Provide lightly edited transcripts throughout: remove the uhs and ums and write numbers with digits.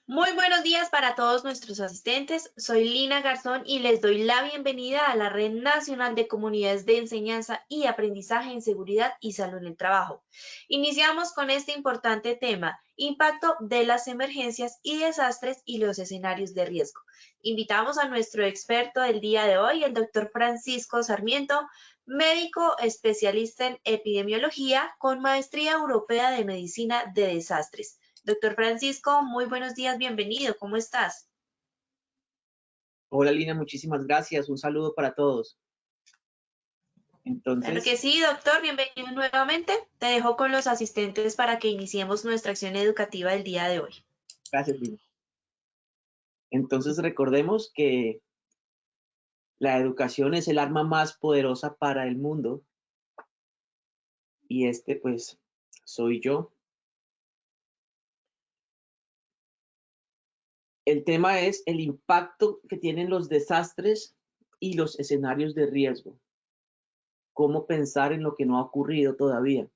Muy buenos días para todos nuestros asistentes. Soy Lina Garzón y les doy la bienvenida a la Red Nacional de Comunidades de Enseñanza y Aprendizaje en Seguridad y Salud en el Trabajo. Iniciamos con este importante tema, impacto de las emergencias y desastres y los escenarios de riesgo. Invitamos a nuestro experto del día de hoy, el doctor Francisco Sarmiento, médico especialista en epidemiología con maestría europea de medicina de desastres. Doctor Francisco, muy buenos días, bienvenido, ¿cómo estás? Hola Lina, muchísimas gracias. Un saludo para todos. Claro que Entonces, sí, doctor, bienvenido nuevamente. Te dejo con los asistentes para que iniciemos nuestra acción educativa del día de hoy. gracias Lina. Entonces recordemos que la educación es el arma más poderosa para el mundo y pues soy yo. El tema es el impacto que tienen los desastres y los escenarios de riesgo. Cómo pensar en lo que no ha ocurrido todavía.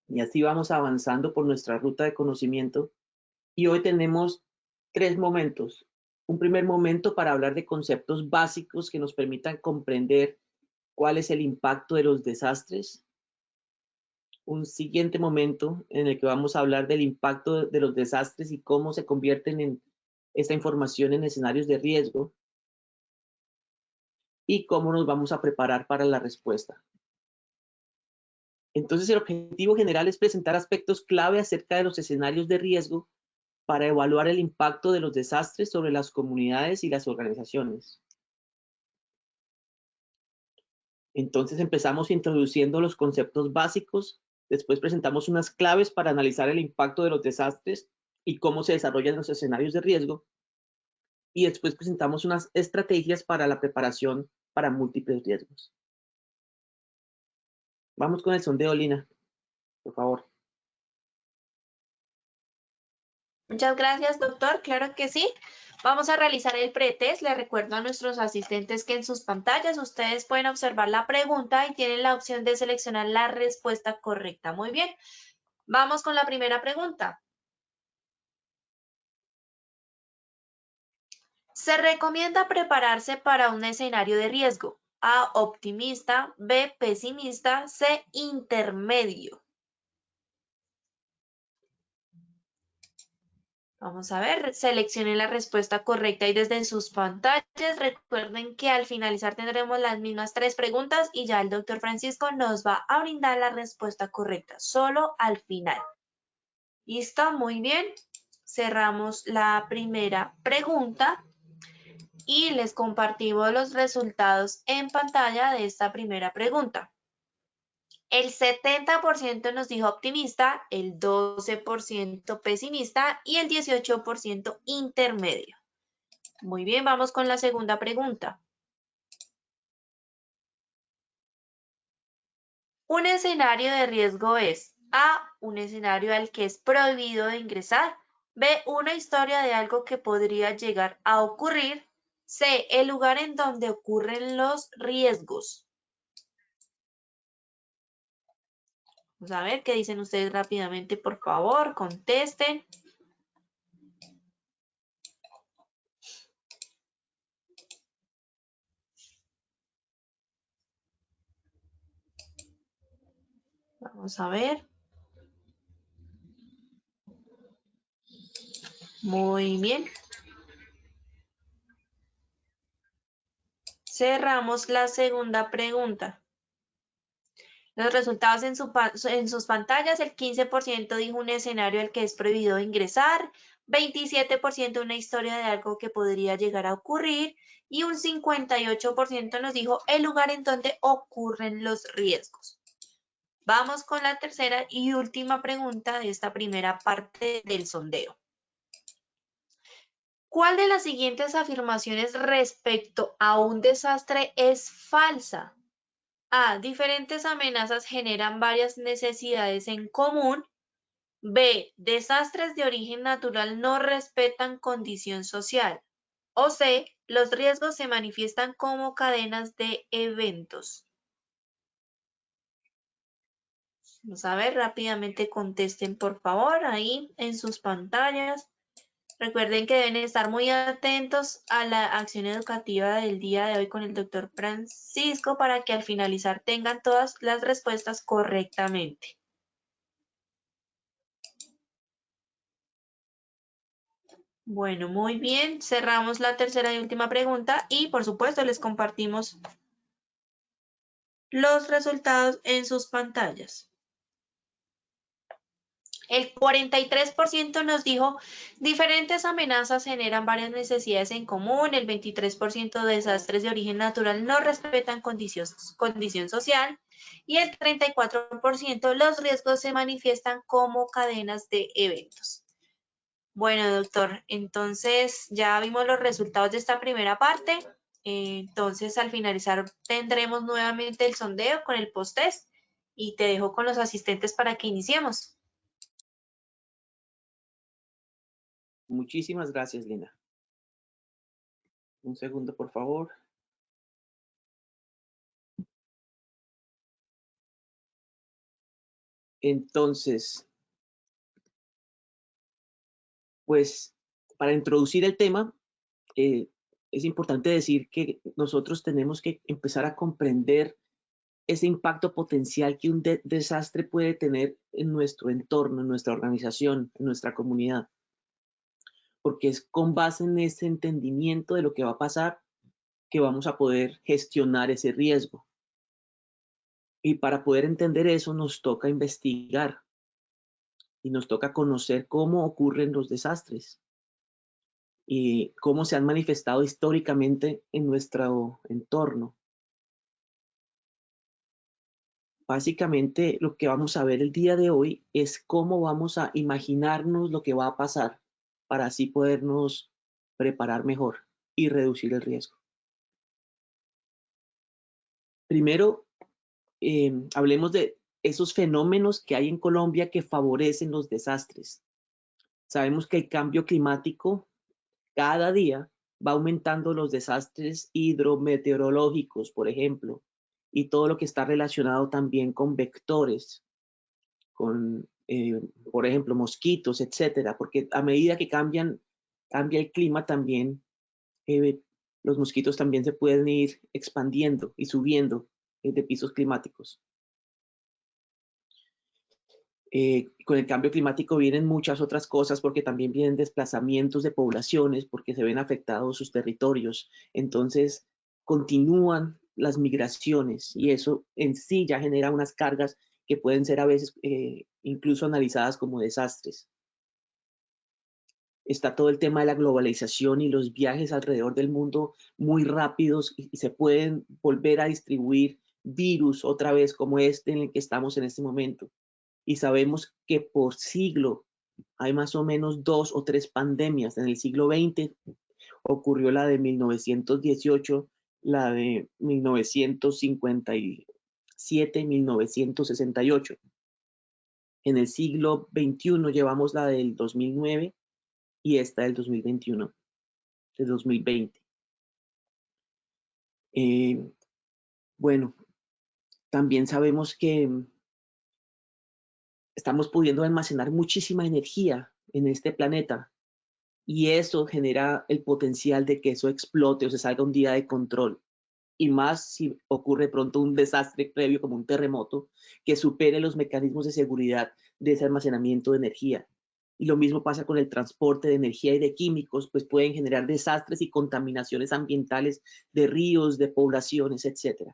Y así vamos avanzando por nuestra ruta de conocimiento. Y hoy tenemos tres momentos. Un primer momento para hablar de conceptos básicos que nos permitan comprender cuál es el impacto de los desastres. Un siguiente momento en el que vamos a hablar del impacto de los desastres y cómo se convierten en esta información en escenarios de riesgo y cómo nos vamos a preparar para la respuesta. Entonces, el objetivo general es presentar aspectos clave acerca de los escenarios de riesgo para evaluar el impacto de los desastres sobre las comunidades y las organizaciones. Entonces empezamos introduciendo los conceptos básicos, después presentamos unas claves para analizar el impacto de los desastres y cómo se desarrollan los escenarios de riesgo, y después presentamos unas estrategias para la preparación para múltiples riesgos. Vamos con el sondeo, Lina, por favor. Muchas gracias, doctor. Claro que sí. Vamos a realizar el pretest. Les recuerdo a nuestros asistentes que en sus pantallas ustedes pueden observar la pregunta y tienen la opción de seleccionar la respuesta correcta. Muy bien. Vamos con la primera pregunta. Se recomienda prepararse para un escenario de riesgo. A, optimista, B, pesimista, C, intermedio. Vamos a ver, seleccionen la respuesta correcta y desde sus pantallas recuerden que al finalizar tendremos las mismas tres preguntas y ya el doctor Francisco nos va a brindar la respuesta correcta, solo al final. ¿Listo? Muy bien. Cerramos la primera pregunta y les compartimos los resultados en pantalla de esta primera pregunta. El 70% nos dijo optimista, el 12% pesimista y el 18% intermedio. Muy bien, vamos con la segunda pregunta. Un escenario de riesgo es A, un escenario al que es prohibido de ingresar, B, una historia de algo que podría llegar a ocurrir, C, el lugar en donde ocurren los riesgos. Vamos a ver qué dicen ustedes rápidamente, por favor, contesten. Vamos a ver. Muy bien. Cerramos la segunda pregunta. Los resultados en sus pantallas, el 15% dijo un escenario al que es prohibido ingresar, 27% una historia de algo que podría llegar a ocurrir y un 58% nos dijo el lugar en donde ocurren los riesgos. Vamos con la tercera y última pregunta de esta primera parte del sondeo. ¿Cuál de las siguientes afirmaciones respecto a un desastre es falsa? A. Diferentes amenazas generan varias necesidades en común. B. Desastres de origen natural no respetan condición social. O C. Los riesgos se manifiestan como cadenas de eventos. Vamos a ver, rápidamente contesten por favor ahí en sus pantallas. Recuerden que deben estar muy atentos a la acción educativa del día de hoy con el doctor Francisco para que al finalizar tengan todas las respuestas correctamente. Bueno, muy bien. Cerramos la tercera y última pregunta y por supuesto les compartimos los resultados en sus pantallas. El 43% nos dijo, diferentes amenazas generan varias necesidades en común, el 23% de desastres de origen natural no respetan condición social y el 34% los riesgos se manifiestan como cadenas de eventos. Bueno, doctor, entonces ya vimos los resultados de esta primera parte. Entonces, al finalizar tendremos nuevamente el sondeo con el post-test y te dejo con los asistentes para que iniciemos. Muchísimas gracias, Lina. Un segundo, por favor. Entonces, pues, para introducir el tema, es importante decir que nosotros tenemos que empezar a comprender ese impacto potencial que un desastre puede tener en nuestro entorno, en nuestra organización, en nuestra comunidad. Porque es con base en ese entendimiento de lo que va a pasar que vamos a poder gestionar ese riesgo. Y para poder entender eso nos toca investigar y nos toca conocer cómo ocurren los desastres y cómo se han manifestado históricamente en nuestro entorno. Básicamente lo que vamos a ver el día de hoy es cómo vamos a imaginarnos lo que va a pasar para así podernos preparar mejor y reducir el riesgo. Primero, hablemos de esos fenómenos que hay en Colombia que favorecen los desastres. Sabemos que el cambio climático cada día va aumentando los desastres hidrometeorológicos, por ejemplo, y todo lo que está relacionado también con vectores, con, por ejemplo, mosquitos, etcétera, porque a medida que cambia el clima también, los mosquitos también se pueden ir expandiendo y subiendo de pisos climáticos. Con el cambio climático vienen muchas otras cosas porque también vienen desplazamientos de poblaciones porque se ven afectados sus territorios. Entonces continúan las migraciones y eso en sí ya genera unas cargas que pueden ser a veces incluso analizadas como desastres. Está todo el tema de la globalización y los viajes alrededor del mundo muy rápidos y se pueden volver a distribuir virus otra vez como este en el que estamos en este momento. Y sabemos que por siglo hay más o menos 2 o 3 pandemias. En el siglo XX ocurrió la de 1918, la de 1957, 1968. En el siglo XXI llevamos la del 2009 y esta del 2021, del 2020. Bueno, también sabemos que estamos pudiendo almacenar muchísima energía en este planeta y eso genera el potencial de que eso explote o se salga un día de control. Y más si ocurre pronto un desastre previo como un terremoto que supere los mecanismos de seguridad de ese almacenamiento de energía. Y lo mismo pasa con el transporte de energía y de químicos, pues pueden generar desastres y contaminaciones ambientales de ríos, de poblaciones, etc.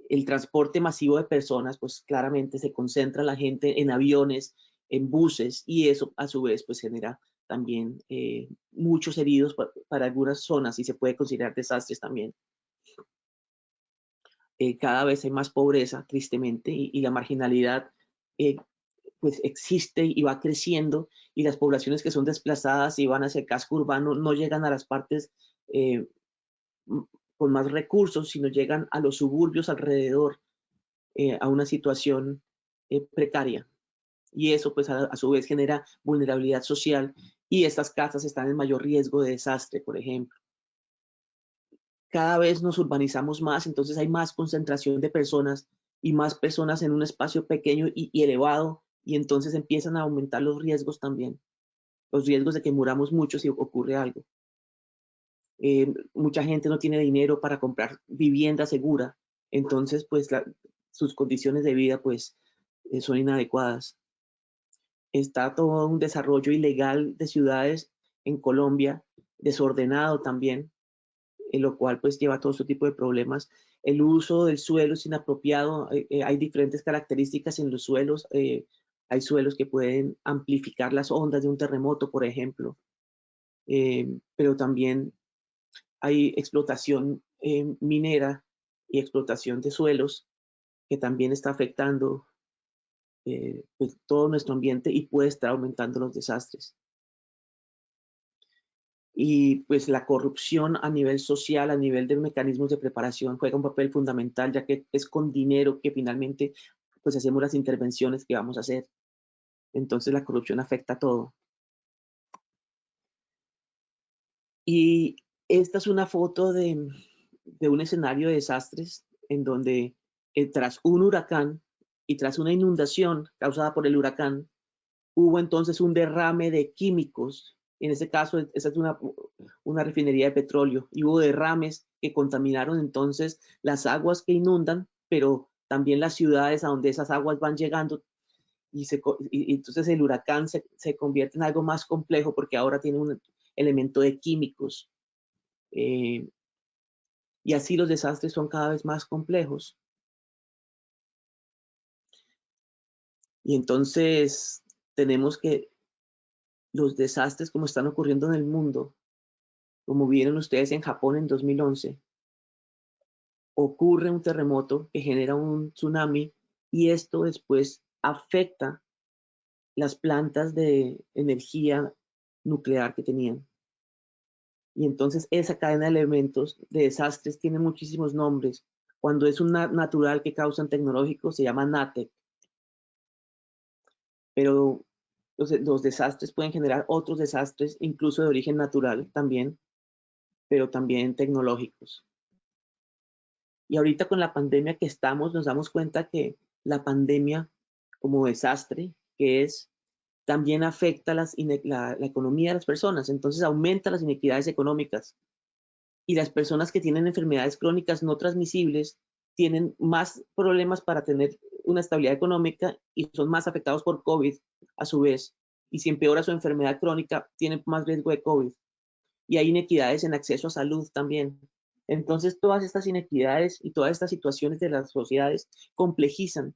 El transporte masivo de personas, pues claramente se concentra la gente en aviones, en buses, y eso a su vez pues genera también muchos heridos para algunas zonas y se puede considerar desastres también. Cada vez hay más pobreza, tristemente, y la marginalidad pues existe y va creciendo, y las poblaciones que son desplazadas y van hacia el casco urbano no llegan a las partes con más recursos, sino llegan a los suburbios alrededor, a una situación precaria. Y eso pues a su vez genera vulnerabilidad social y estas casas están en mayor riesgo de desastre, por ejemplo. Cada vez nos urbanizamos más, entonces hay más concentración de personas y más personas en un espacio pequeño y elevado, y entonces empiezan a aumentar los riesgos también, los riesgos de que muramos mucho si ocurre algo. Mucha gente no tiene dinero para comprar vivienda segura, entonces pues sus condiciones de vida pues son inadecuadas. Está todo un desarrollo ilegal de ciudades en Colombia, desordenado también, en lo cual pues lleva a todo este tipo de problemas. El uso del suelo es inapropiado, hay diferentes características en los suelos, hay suelos que pueden amplificar las ondas de un terremoto, por ejemplo, pero también hay explotación minera y explotación de suelos que también está afectando pues, todo nuestro ambiente y puede estar aumentando los desastres. Y pues la corrupción a nivel social, a nivel de mecanismos de preparación, juega un papel fundamental, ya que es con dinero que finalmente pues hacemos las intervenciones que vamos a hacer. Entonces la corrupción afecta a todo. Y esta es una foto de un escenario de desastres en donde tras un huracán y tras una inundación causada por el huracán, hubo entonces un derrame de químicos. En este caso, esa es una refinería de petróleo y hubo derrames que contaminaron entonces las aguas que inundan, pero también las ciudades a donde esas aguas van llegando y entonces el huracán se convierte en algo más complejo porque ahora tiene un elemento de químicos. Y así los desastres son cada vez más complejos. Y entonces tenemos que los desastres como están ocurriendo en el mundo, como vieron ustedes en Japón en 2011, ocurre un terremoto que genera un tsunami y esto después afecta las plantas de energía nuclear que tenían. Y entonces esa cadena de elementos de desastres tiene muchísimos nombres. Cuando es un natural que causan tecnológicos se llama NATEC. Pero los desastres pueden generar otros desastres, incluso de origen natural también, pero también tecnológicos. Y ahorita con la pandemia que estamos, nos damos cuenta que la pandemia como desastre que es, también afecta la economía de las personas, entonces aumenta las inequidades económicas. Y las personas que tienen enfermedades crónicas no transmisibles tienen más problemas para tener una estabilidad económica y son más afectados por COVID a su vez. Y si empeora su enfermedad crónica, tienen más riesgo de COVID. Y hay inequidades en acceso a salud también. Entonces, todas estas inequidades y todas estas situaciones de las sociedades complejizan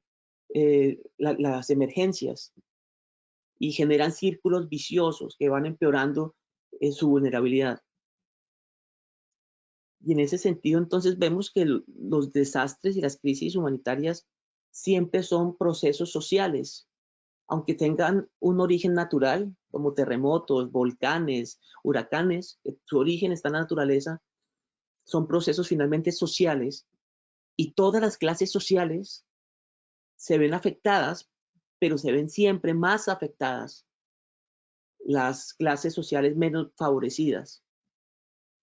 las emergencias y generan círculos viciosos que van empeorando su vulnerabilidad. Y en ese sentido, entonces, vemos que los desastres y las crisis humanitarias siempre son procesos sociales, aunque tengan un origen natural, como terremotos, volcanes, huracanes, su origen está en la naturaleza, son procesos finalmente sociales y todas las clases sociales se ven afectadas, pero se ven siempre más afectadas las clases sociales menos favorecidas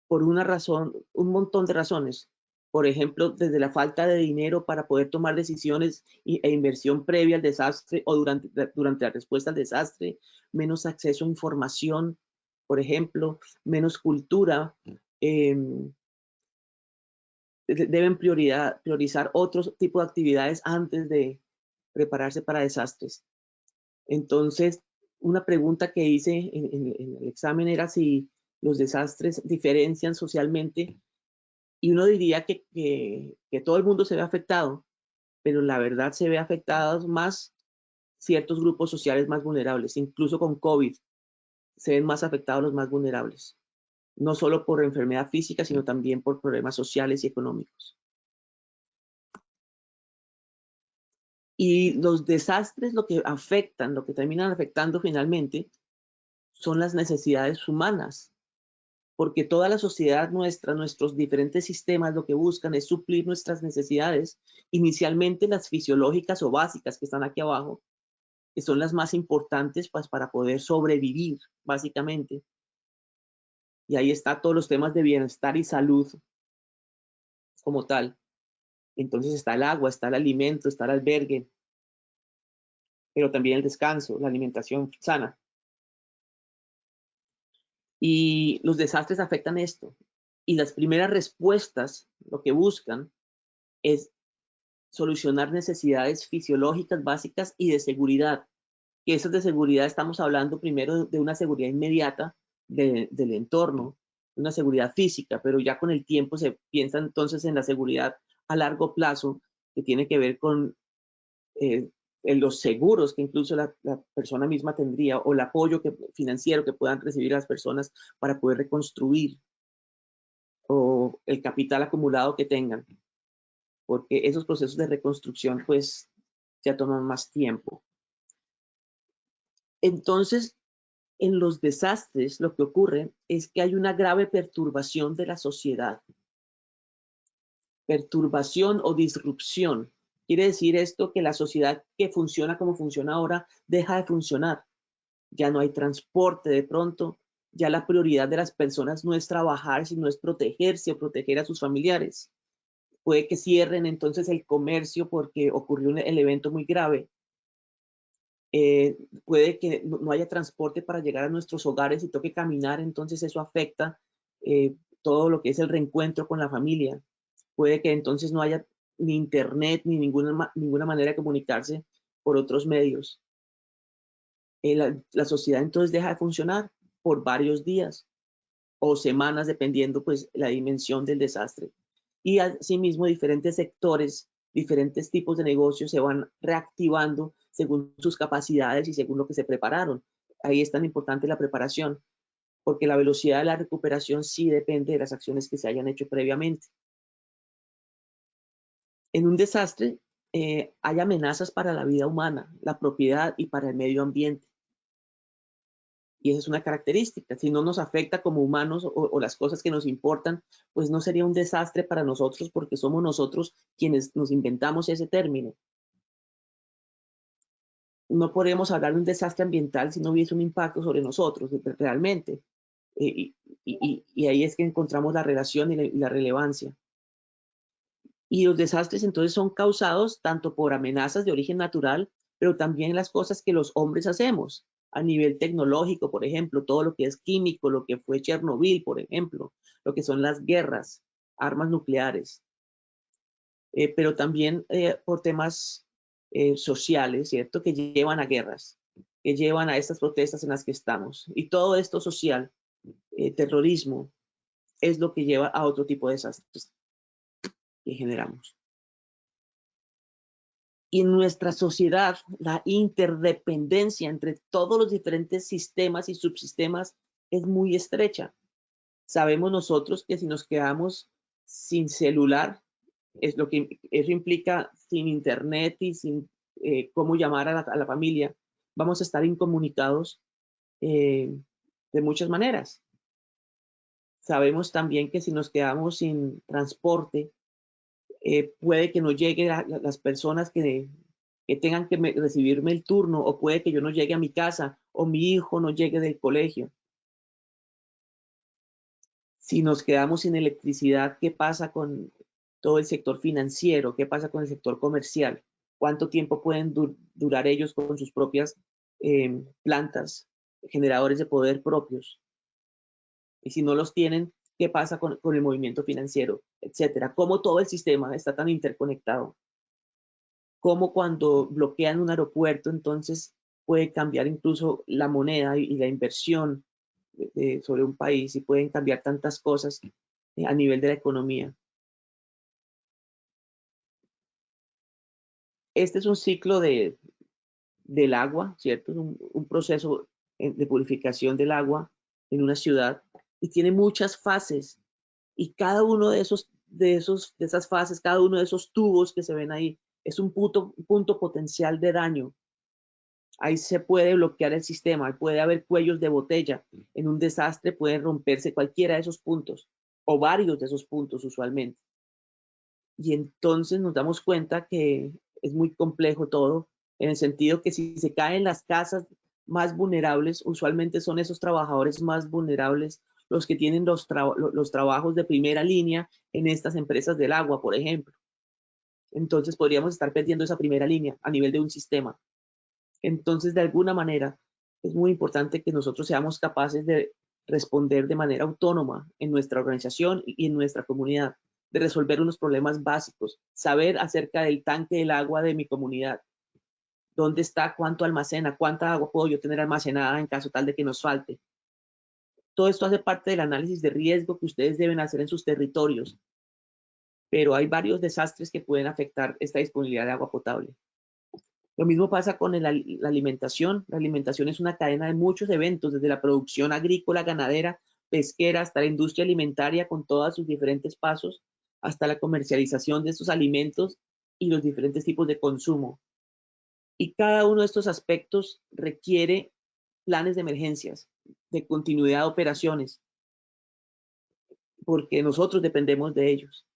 por una razón, un montón de razones. Por ejemplo, desde la falta de dinero para poder tomar decisiones e inversión previa al desastre o durante la respuesta al desastre, menos acceso a información, por ejemplo, menos cultura. Eh, deben priorizar otros tipos de actividades antes de prepararse para desastres. Entonces, una pregunta que hice en el examen era si los desastres diferencian socialmente y uno diría que todo el mundo se ve afectado, pero la verdad se ve afectados más ciertos grupos sociales más vulnerables, incluso con COVID se ven más afectados los más vulnerables, no solo por enfermedad física, sino también por problemas sociales y económicos. Y los desastres lo que afectan, lo que terminan afectando finalmente, son las necesidades humanas, porque toda la sociedad nuestra, nuestros diferentes sistemas lo que buscan es suplir nuestras necesidades, inicialmente las fisiológicas o básicas que están aquí abajo, que son las más importantes pues, para poder sobrevivir, básicamente. Y ahí está todos los temas de bienestar y salud como tal. Entonces está el agua, está el alimento, está el albergue, pero también el descanso, la alimentación sana. Y los desastres afectan esto. Y las primeras respuestas, lo que buscan es solucionar necesidades fisiológicas básicas y de seguridad. Que esas de seguridad estamos hablando primero de una seguridad inmediata del entorno, una seguridad física, pero ya con el tiempo se piensa entonces en la seguridad a largo plazo, que tiene que ver con en los seguros que incluso la persona misma tendría, o el apoyo financiero que puedan recibir las personas para poder reconstruir, o el capital acumulado que tengan, porque esos procesos de reconstrucción pues ya toman más tiempo. Entonces, en los desastres lo que ocurre es que hay una grave perturbación de la sociedad. Perturbación o disrupción. Quiere decir esto que la sociedad que funciona como funciona ahora deja de funcionar. Ya no hay transporte de pronto, ya la prioridad de las personas no es trabajar, sino es protegerse o proteger a sus familiares. Puede que cierren entonces el comercio porque ocurrió el evento muy grave. Puede que no haya transporte para llegar a nuestros hogares y toque caminar, entonces eso afecta todo lo que es el reencuentro con la familia. Puede que entonces no haya ni internet ni ninguna manera de comunicarse por otros medios. La sociedad entonces deja de funcionar por varios días o semanas, dependiendo pues la dimensión del desastre. Y asimismo diferentes sectores, diferentes tipos de negocios se van reactivando según sus capacidades y según lo que se prepararon. Ahí es tan importante la preparación, porque la velocidad de la recuperación sí depende de las acciones que se hayan hecho previamente. En un desastre hay amenazas para la vida humana, la propiedad y para el medio ambiente. Y esa es una característica. Si no nos afecta como humanos o las cosas que nos importan, pues no sería un desastre para nosotros porque somos nosotros quienes nos inventamos ese término. No podemos hablar de un desastre ambiental si no hubiese un impacto sobre nosotros realmente. Y ahí es que encontramos la relación y la relevancia. Y los desastres entonces son causados tanto por amenazas de origen natural, pero también las cosas que los hombres hacemos a nivel tecnológico, por ejemplo, todo lo que es químico, lo que fue Chernobyl, por ejemplo, lo que son las guerras, armas nucleares, pero también por temas sociales, ¿cierto? Que llevan a guerras, que llevan a estas protestas en las que estamos. Y todo esto social, terrorismo, es lo que lleva a otro tipo de desastres que generamos. Y en nuestra sociedad, la interdependencia entre todos los diferentes sistemas y subsistemas es muy estrecha. Sabemos nosotros que si nos quedamos sin celular, es lo que eso implica sin internet y sin cómo llamar a la familia, vamos a estar incomunicados de muchas maneras. Sabemos también que si nos quedamos sin transporte, puede que no lleguen las personas que tengan que recibirme el turno, o puede que yo no llegue a mi casa o mi hijo no llegue del colegio. Si nos quedamos sin electricidad, ¿qué pasa con todo el sector financiero? ¿Qué pasa con el sector comercial? ¿Cuánto tiempo pueden durar ellos con sus propias plantas, generadores de poder propios? Y si no los tienen, ¿qué pasa con el movimiento financiero, etcétera? ¿Cómo todo el sistema está tan interconectado? Cómo cuando bloquean un aeropuerto, entonces puede cambiar incluso la moneda y la inversión sobre un país, y pueden cambiar tantas cosas a nivel de la economía. Este es un ciclo del agua, ¿cierto? Es un proceso de purificación del agua en una ciudad, y tiene muchas fases, y cada uno de esas fases, cada uno de esos tubos que se ven ahí, es un punto potencial de daño. Ahí se puede bloquear el sistema, puede haber cuellos de botella. En un desastre pueden romperse cualquiera de esos puntos, o varios de esos puntos usualmente. Y entonces nos damos cuenta que es muy complejo todo, en el sentido que si se caen las casas más vulnerables, usualmente son esos trabajadores más vulnerables los que tienen los trabajos de primera línea en estas empresas del agua, por ejemplo. Entonces podríamos estar perdiendo esa primera línea a nivel de un sistema. Entonces, de alguna manera, es muy importante que nosotros seamos capaces de responder de manera autónoma en nuestra organización y en nuestra comunidad, de resolver unos problemas básicos, saber acerca del tanque del agua de mi comunidad, dónde está, cuánto almacena, cuánta agua puedo yo tener almacenada en caso tal de que nos falte. Todo esto hace parte del análisis de riesgo que ustedes deben hacer en sus territorios, pero hay varios desastres que pueden afectar esta disponibilidad de agua potable. Lo mismo pasa con la alimentación. La alimentación es una cadena de muchos eventos, desde la producción agrícola, ganadera, pesquera, hasta la industria alimentaria con todos sus diferentes pasos, hasta la comercialización de estos alimentos y los diferentes tipos de consumo. Y cada uno de estos aspectos requiere planes de emergencias, de continuidad de operaciones, porque nosotros dependemos de ellos.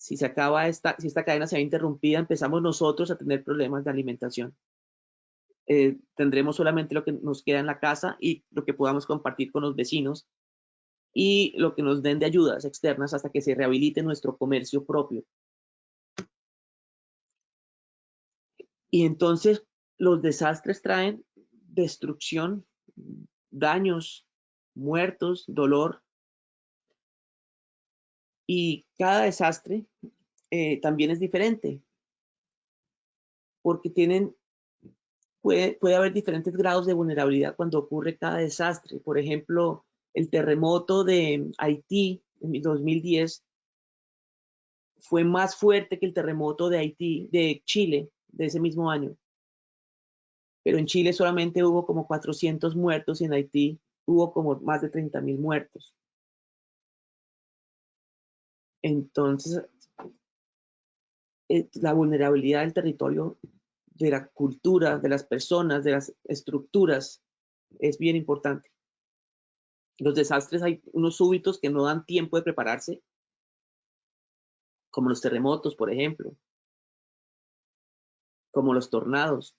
Si esta cadena se ve interrumpida, empezamos nosotros a tener problemas de alimentación. Tendremos solamente lo que nos queda en la casa y lo que podamos compartir con los vecinos y lo que nos den de ayudas externas hasta que se rehabilite nuestro comercio propio. Y entonces los desastres traen destrucción, daños, muertos, dolor. Y cada desastre también es diferente, porque puede haber diferentes grados de vulnerabilidad cuando ocurre cada desastre. Por ejemplo, el terremoto de Haití en 2010 fue más fuerte que el terremoto de Chile, de ese mismo año. Pero en Chile solamente hubo como 400 muertos y en Haití hubo como más de 30.000 muertos. Entonces, la vulnerabilidad del territorio, de la cultura, de las personas, de las estructuras, es bien importante. Los desastres, hay unos súbitos que no dan tiempo de prepararse, como los terremotos, por ejemplo, como los tornados.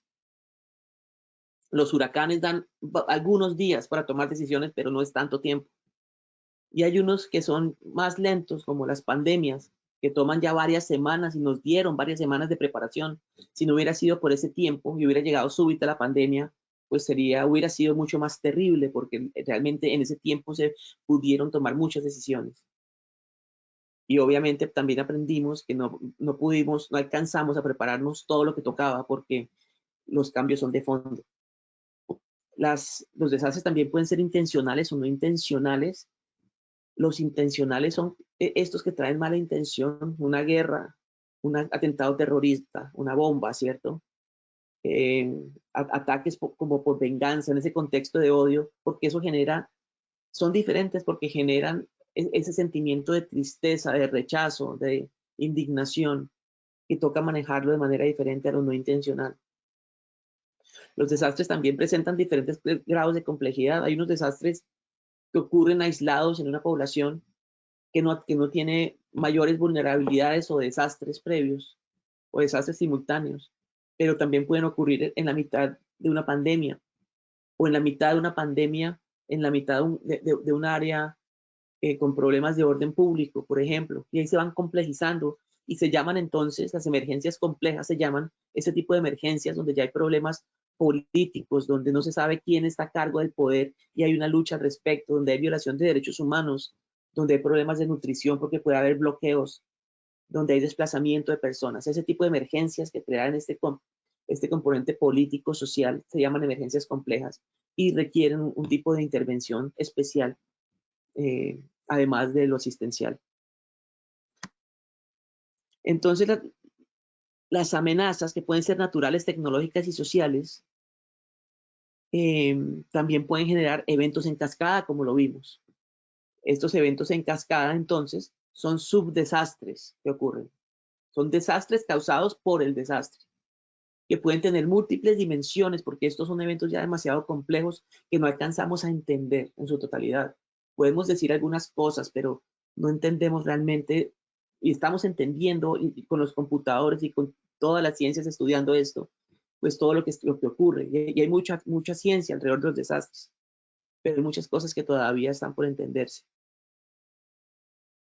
Los huracanes dan algunos días para tomar decisiones, pero no es tanto tiempo. Y hay unos que son más lentos, como las pandemias, que toman ya varias semanas y nos dieron varias semanas de preparación. Si no hubiera sido por ese tiempo y hubiera llegado súbita la pandemia, pues hubiera sido mucho más terrible, porque realmente en ese tiempo se pudieron tomar muchas decisiones. Y obviamente también aprendimos que no alcanzamos a prepararnos todo lo que tocaba, porque los cambios son de fondo. Los desastres también pueden ser intencionales o no intencionales. Los intencionales son estos que traen mala intención, una guerra, un atentado terrorista, una bomba, ¿cierto? Ataques como por venganza en ese contexto de odio, porque eso son diferentes porque generan ese sentimiento de tristeza, de rechazo, de indignación, que toca manejarlo de manera diferente a lo no intencional. Los desastres también presentan diferentes grados de complejidad. Hay unos desastres que ocurren aislados en una población que no tiene mayores vulnerabilidades o desastres previos o desastres simultáneos, pero también pueden ocurrir en la mitad de una pandemia o en la mitad de una pandemia, en la mitad de un área con problemas de orden público, por ejemplo, y ahí se van complejizando y se llaman entonces, las emergencias complejas se llaman ese tipo de emergencias donde ya hay problemas políticos, donde no se sabe quién está a cargo del poder y hay una lucha al respecto, donde hay violación de derechos humanos, donde hay problemas de nutrición porque puede haber bloqueos, donde hay desplazamiento de personas. Ese tipo de emergencias que crean este componente político, social, se llaman emergencias complejas y requieren un tipo de intervención especial, además de lo asistencial. Entonces, las amenazas que pueden ser naturales, tecnológicas y sociales, también pueden generar eventos en cascada, como lo vimos. Estos eventos en cascada, entonces, son subdesastres que ocurren. Son desastres causados por el desastre, que pueden tener múltiples dimensiones, porque estos son eventos ya demasiado complejos que no alcanzamos a entender en su totalidad. Podemos decir algunas cosas, pero no entendemos realmente, y estamos entendiendo y con los computadores y con todas las ciencias estudiando esto, pues todo lo que ocurre. Y hay mucha ciencia alrededor de los desastres, pero hay muchas cosas que todavía están por entenderse.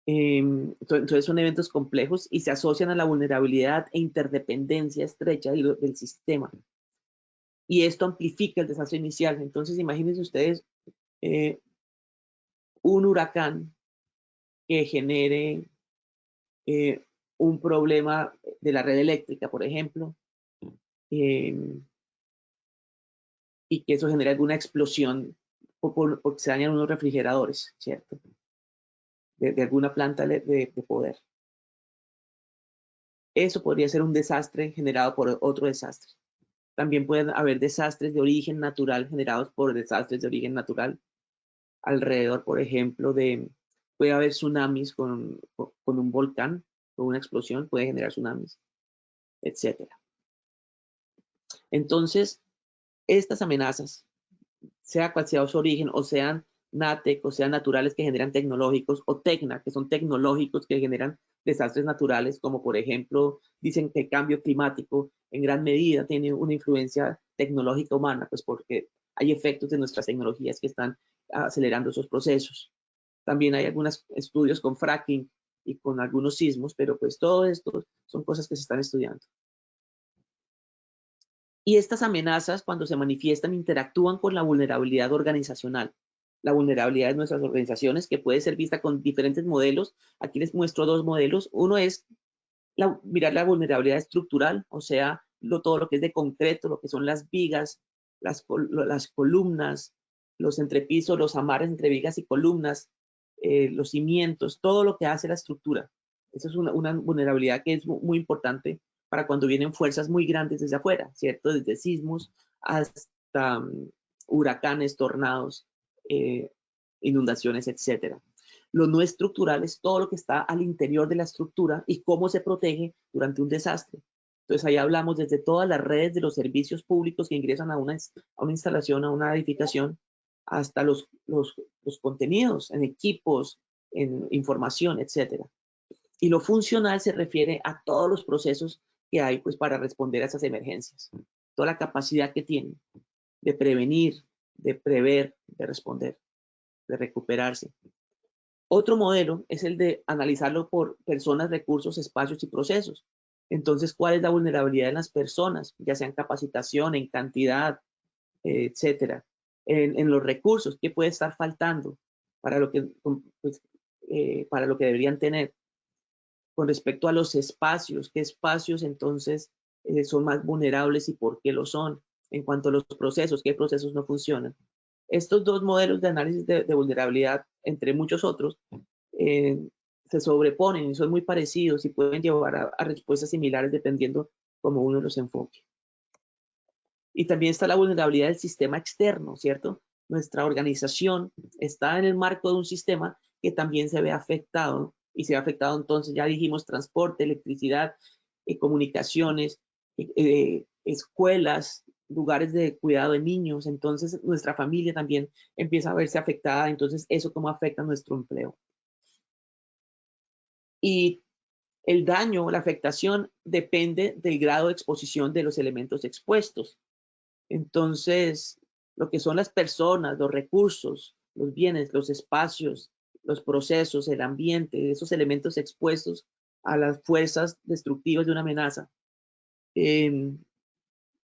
Entonces son eventos complejos y se asocian a la vulnerabilidad e interdependencia estrecha del sistema. Y esto amplifica el desastre inicial. Entonces imagínense ustedes un huracán que genere un problema de la red eléctrica, por ejemplo, y que eso genere alguna explosión porque se dañan unos refrigeradores, ¿cierto? De alguna planta de poder. Eso podría ser un desastre generado por otro desastre. También pueden haber desastres de origen natural generados por desastres de origen natural. Alrededor, por ejemplo, puede haber tsunamis con un volcán, con una explosión, puede generar tsunamis, etc. Entonces, estas amenazas, sea cual sea su origen, o sean NATEC, o sean naturales que generan tecnológicos, o TECNA, que son tecnológicos que generan desastres naturales, como por ejemplo, dicen que el cambio climático en gran medida tiene una influencia tecnológica humana, pues porque hay efectos de nuestras tecnologías que están acelerando esos procesos. También hay algunos estudios con fracking y con algunos sismos, pero pues todo esto son cosas que se están estudiando. Y estas amenazas, cuando se manifiestan, interactúan con la vulnerabilidad organizacional. La vulnerabilidad de nuestras organizaciones, que puede ser vista con diferentes modelos. Aquí les muestro dos modelos. Uno es mirar la vulnerabilidad estructural, o sea, todo lo que es de concreto, lo que son las vigas, las columnas, los entrepisos, los amares entre vigas y columnas, los cimientos, todo lo que hace la estructura. Esa es una vulnerabilidad que es muy importante para cuando vienen fuerzas muy grandes desde afuera, ¿cierto? Desde sismos hasta huracanes, tornados, inundaciones, etcétera. Lo no estructural es todo lo que está al interior de la estructura y cómo se protege durante un desastre. Entonces ahí hablamos desde todas las redes de los servicios públicos que ingresan a una instalación, a una edificación, hasta los contenidos en equipos, en información, etcétera. Y lo funcional se refiere a todos los procesos que hay pues, para responder a esas emergencias. Toda la capacidad que tienen de prevenir, de prever, de responder, de recuperarse. Otro modelo es el de analizarlo por personas, recursos, espacios y procesos. Entonces, ¿cuál es la vulnerabilidad de las personas? Ya sea en capacitación, en cantidad, etcétera. En los recursos, ¿qué puede estar faltando para lo que, pues, para lo que deberían tener? Con respecto a los espacios, ¿qué espacios entonces son más vulnerables y por qué lo son? En cuanto a los procesos, ¿qué procesos no funcionan? Estos dos modelos de análisis de vulnerabilidad, entre muchos otros, se sobreponen y son muy parecidos y pueden llevar a respuestas similares dependiendo cómo uno los enfoque. Y también está la vulnerabilidad del sistema externo, ¿cierto? Nuestra organización está en el marco de un sistema que también se ve afectado y se ve afectado entonces, ya dijimos, transporte, electricidad, comunicaciones, escuelas, lugares de cuidado de niños. Entonces nuestra familia también empieza a verse afectada. Entonces eso cómo afecta nuestro empleo. Y el daño, la afectación depende del grado de exposición de los elementos expuestos. Entonces, lo que son las personas, los recursos, los bienes, los espacios, los procesos, el ambiente, esos elementos expuestos a las fuerzas destructivas de una amenaza,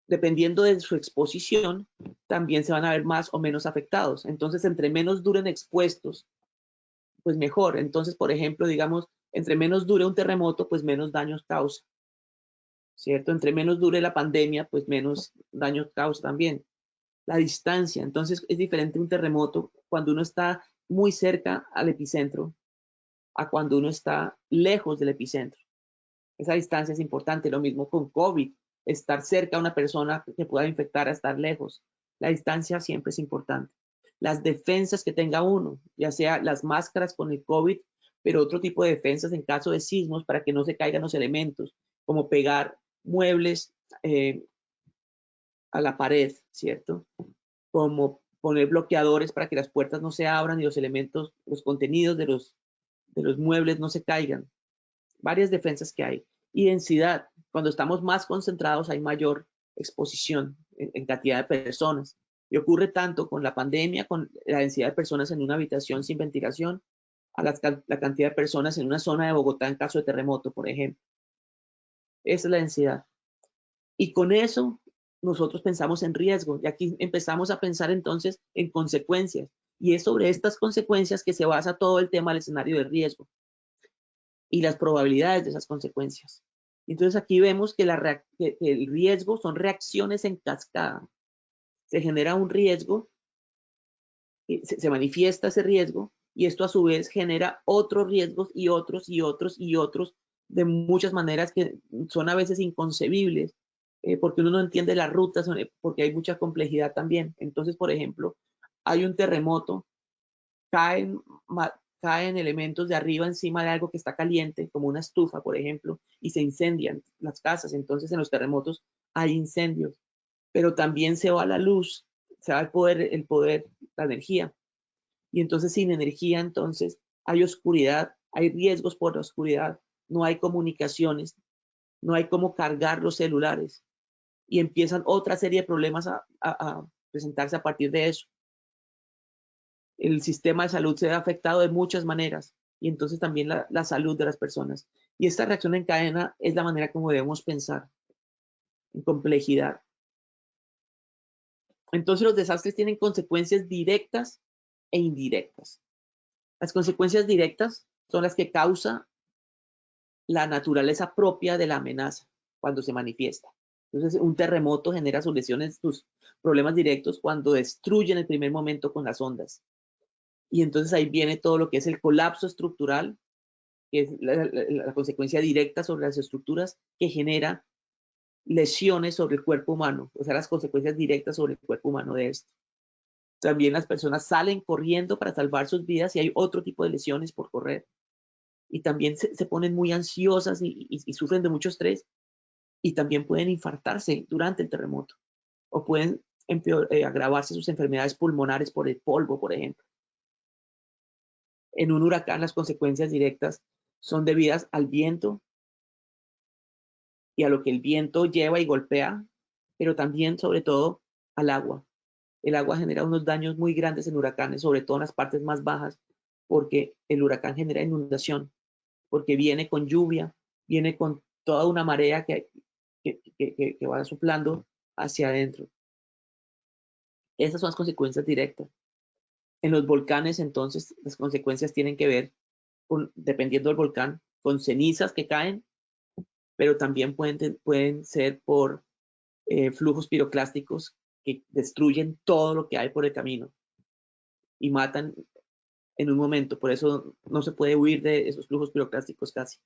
dependiendo de su exposición, también se van a ver más o menos afectados. Entonces, entre menos duren expuestos, pues mejor. Entonces, por ejemplo, digamos, entre menos dure un terremoto, pues menos daños causa, ¿cierto? Entre menos dure la pandemia, pues menos daños causa también. La distancia, entonces es diferente un terremoto cuando uno está muy cerca al epicentro a cuando uno está lejos del epicentro. Esa distancia es importante, lo mismo con COVID, estar cerca a una persona que pueda infectar a estar lejos. La distancia siempre es importante. Las defensas que tenga uno, ya sea las máscaras con el COVID, pero otro tipo de defensas en caso de sismos para que no se caigan los elementos, como pegar muebles a la pared, ¿cierto? Como poner bloqueadores para que las puertas no se abran y los elementos, los contenidos de los muebles no se caigan. Varias defensas que hay. Y densidad, cuando estamos más concentrados hay mayor exposición en cantidad de personas. Y ocurre tanto con la pandemia, con la densidad de personas en una habitación sin ventilación, a la cantidad de personas en una zona de Bogotá en caso de terremoto, por ejemplo. Esa es la densidad. Y con eso nosotros pensamos en riesgo y aquí empezamos a pensar entonces en consecuencias. Y es sobre estas consecuencias que se basa todo el tema del escenario de riesgo y las probabilidades de esas consecuencias. Entonces aquí vemos que el riesgo son reacciones en cascada. Se genera un riesgo, se manifiesta ese riesgo y esto a su vez genera otros riesgos y otros y otros y otros de muchas maneras que son a veces inconcebibles porque uno no entiende las rutas, porque hay mucha complejidad también. Entonces, por ejemplo, hay un terremoto, caen elementos de arriba encima de algo que está caliente, como una estufa, por ejemplo, y se incendian las casas. Entonces, en los terremotos hay incendios, pero también se va la luz, se va el poder, la energía. Y entonces, sin energía, entonces hay oscuridad, hay riesgos por la oscuridad, no hay comunicaciones, no hay cómo cargar los celulares y empiezan otra serie de problemas a presentarse a partir de eso. El sistema de salud se ve afectado de muchas maneras y entonces también la salud de las personas. Y esta reacción en cadena es la manera como debemos pensar en complejidad. Entonces los desastres tienen consecuencias directas e indirectas. Las consecuencias directas son las que causa la naturaleza propia de la amenaza cuando se manifiesta. Entonces, un terremoto genera sus lesiones, sus problemas directos cuando destruye en el primer momento con las ondas. Y entonces ahí viene todo lo que es el colapso estructural, que es la consecuencia directa sobre las estructuras que genera lesiones sobre el cuerpo humano, o sea, las consecuencias directas sobre el cuerpo humano de esto. También las personas salen corriendo para salvar sus vidas y hay otro tipo de lesiones por correr. Y también se ponen muy ansiosas y sufren de mucho estrés y también pueden infartarse durante el terremoto o pueden agravarse sus enfermedades pulmonares por el polvo, por ejemplo. En un huracán las consecuencias directas son debidas al viento y a lo que el viento lleva y golpea, pero también sobre todo al agua. El agua genera unos daños muy grandes en huracanes, sobre todo en las partes más bajas, porque el huracán genera inundación, porque viene con lluvia, viene con toda una marea que va soplando hacia adentro. Esas son las consecuencias directas. En los volcanes, entonces, las consecuencias tienen que ver con, dependiendo del volcán, con cenizas que caen, pero también pueden ser por flujos piroclásticos que destruyen todo lo que hay por el camino y matan en un momento. Por eso no se puede huir de esos flujos piroclásticos casi.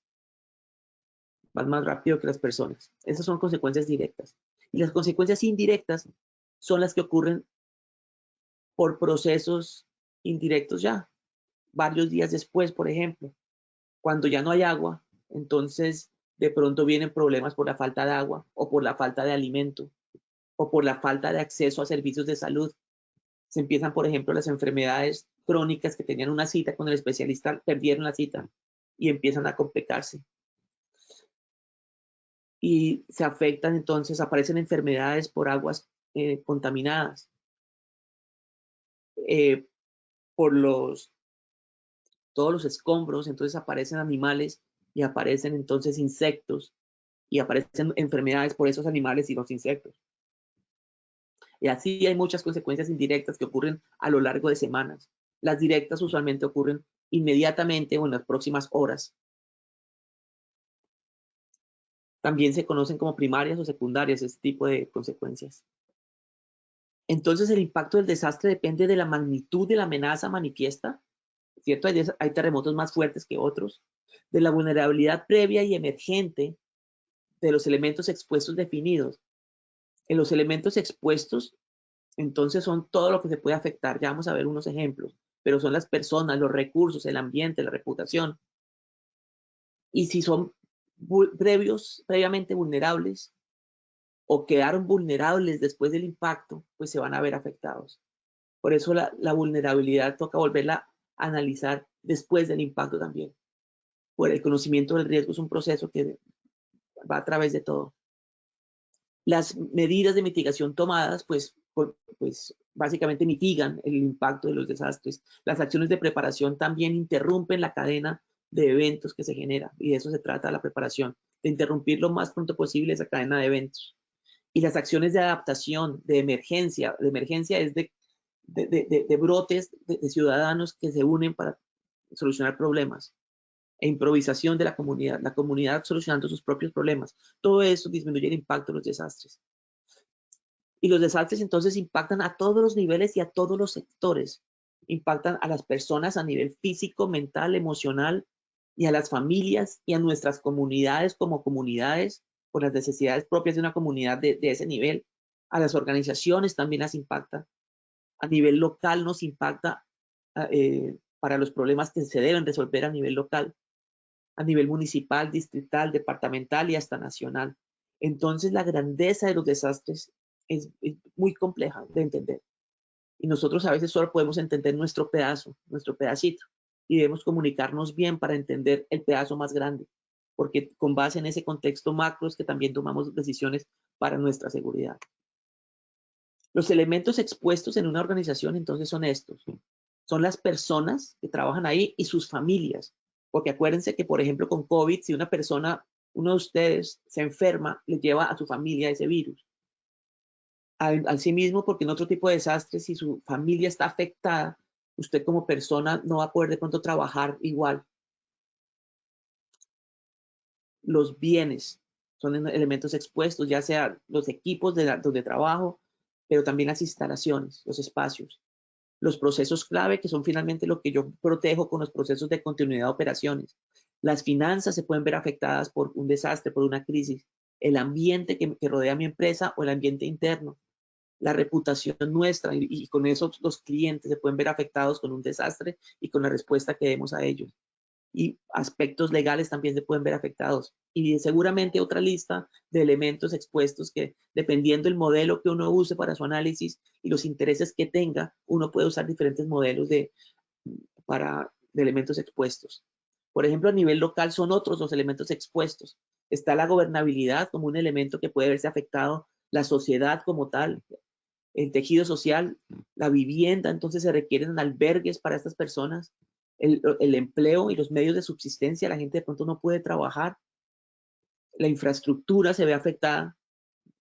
Van más rápido que las personas. Esas son consecuencias directas. Y las consecuencias indirectas son las que ocurren por procesos indirectos ya, varios días después, por ejemplo. Cuando ya no hay agua, entonces de pronto vienen problemas por la falta de agua o por la falta de alimento o por la falta de acceso a servicios de salud. Se empiezan, por ejemplo, las enfermedades crónicas que tenían una cita con el especialista, perdieron la cita y empiezan a complicarse. Y se afectan, entonces aparecen enfermedades por aguas contaminadas, por todos los escombros, entonces aparecen animales y aparecen entonces insectos y aparecen enfermedades por esos animales y los insectos. Y así hay muchas consecuencias indirectas que ocurren a lo largo de semanas. Las directas usualmente ocurren inmediatamente o en las próximas horas. También se conocen como primarias o secundarias este tipo de consecuencias. Entonces el impacto del desastre depende de la magnitud de la amenaza manifiesta, ¿cierto? Hay terremotos más fuertes que otros, de la vulnerabilidad previa y emergente de los elementos expuestos definidos. En los elementos expuestos, entonces son todo lo que se puede afectar. Ya vamos a ver unos ejemplos, pero son las personas, los recursos, el ambiente, la reputación. Y si son previamente vulnerables o quedaron vulnerables después del impacto, pues se van a ver afectados. Por eso la vulnerabilidad toca volverla a analizar después del impacto también. Por el conocimiento del riesgo es un proceso que va a través de todo. Las medidas de mitigación tomadas, pues pues básicamente mitigan el impacto de los desastres. Las acciones de preparación también interrumpen la cadena de eventos que se genera, y de eso se trata la preparación, de interrumpir lo más pronto posible esa cadena de eventos. Y las acciones de adaptación, de emergencia es de brotes de ciudadanos que se unen para solucionar problemas, e improvisación de la comunidad solucionando sus propios problemas. Todo eso disminuye el impacto de los desastres. Y los desastres entonces impactan a todos los niveles y a todos los sectores. Impactan a las personas a nivel físico, mental, emocional, y a las familias y a nuestras comunidades como comunidades, con las necesidades propias de una comunidad de ese nivel. A las organizaciones también las impacta. A nivel local nos impacta para los problemas que se deben resolver a nivel local, a nivel municipal, distrital, departamental y hasta nacional. Entonces la grandeza de los desastres es muy compleja de entender. Y nosotros a veces solo podemos entender nuestro pedazo, nuestro pedacito, y debemos comunicarnos bien para entender el pedazo más grande, porque con base en ese contexto macro es que también tomamos decisiones para nuestra seguridad. Los elementos expuestos en una organización entonces son estos. Son las personas que trabajan ahí y sus familias. Porque acuérdense que, por ejemplo, con COVID, si una persona, uno de ustedes se enferma, le lleva a su familia ese virus. Al sí mismo, porque en otro tipo de desastres, si su familia está afectada, usted como persona no va a poder de pronto trabajar igual. Los bienes son elementos expuestos, ya sea los equipos donde trabajo, pero también las instalaciones, los espacios. Los procesos clave, que son finalmente lo que yo protejo con los procesos de continuidad de operaciones. Las finanzas se pueden ver afectadas por un desastre, por una crisis. El ambiente que rodea a mi empresa o el ambiente interno. La reputación nuestra y con eso los clientes se pueden ver afectados con un desastre y con la respuesta que demos a ellos. Y aspectos legales también se pueden ver afectados. Y seguramente otra lista de elementos expuestos que, dependiendo del modelo que uno use para su análisis y los intereses que tenga, uno puede usar diferentes modelos de elementos expuestos. Por ejemplo, a nivel local son otros los elementos expuestos. Está la gobernabilidad como un elemento que puede verse afectado, la sociedad como tal, el tejido social, la vivienda, entonces se requieren albergues para estas personas, el empleo y los medios de subsistencia, la gente de pronto no puede trabajar, la infraestructura se ve afectada,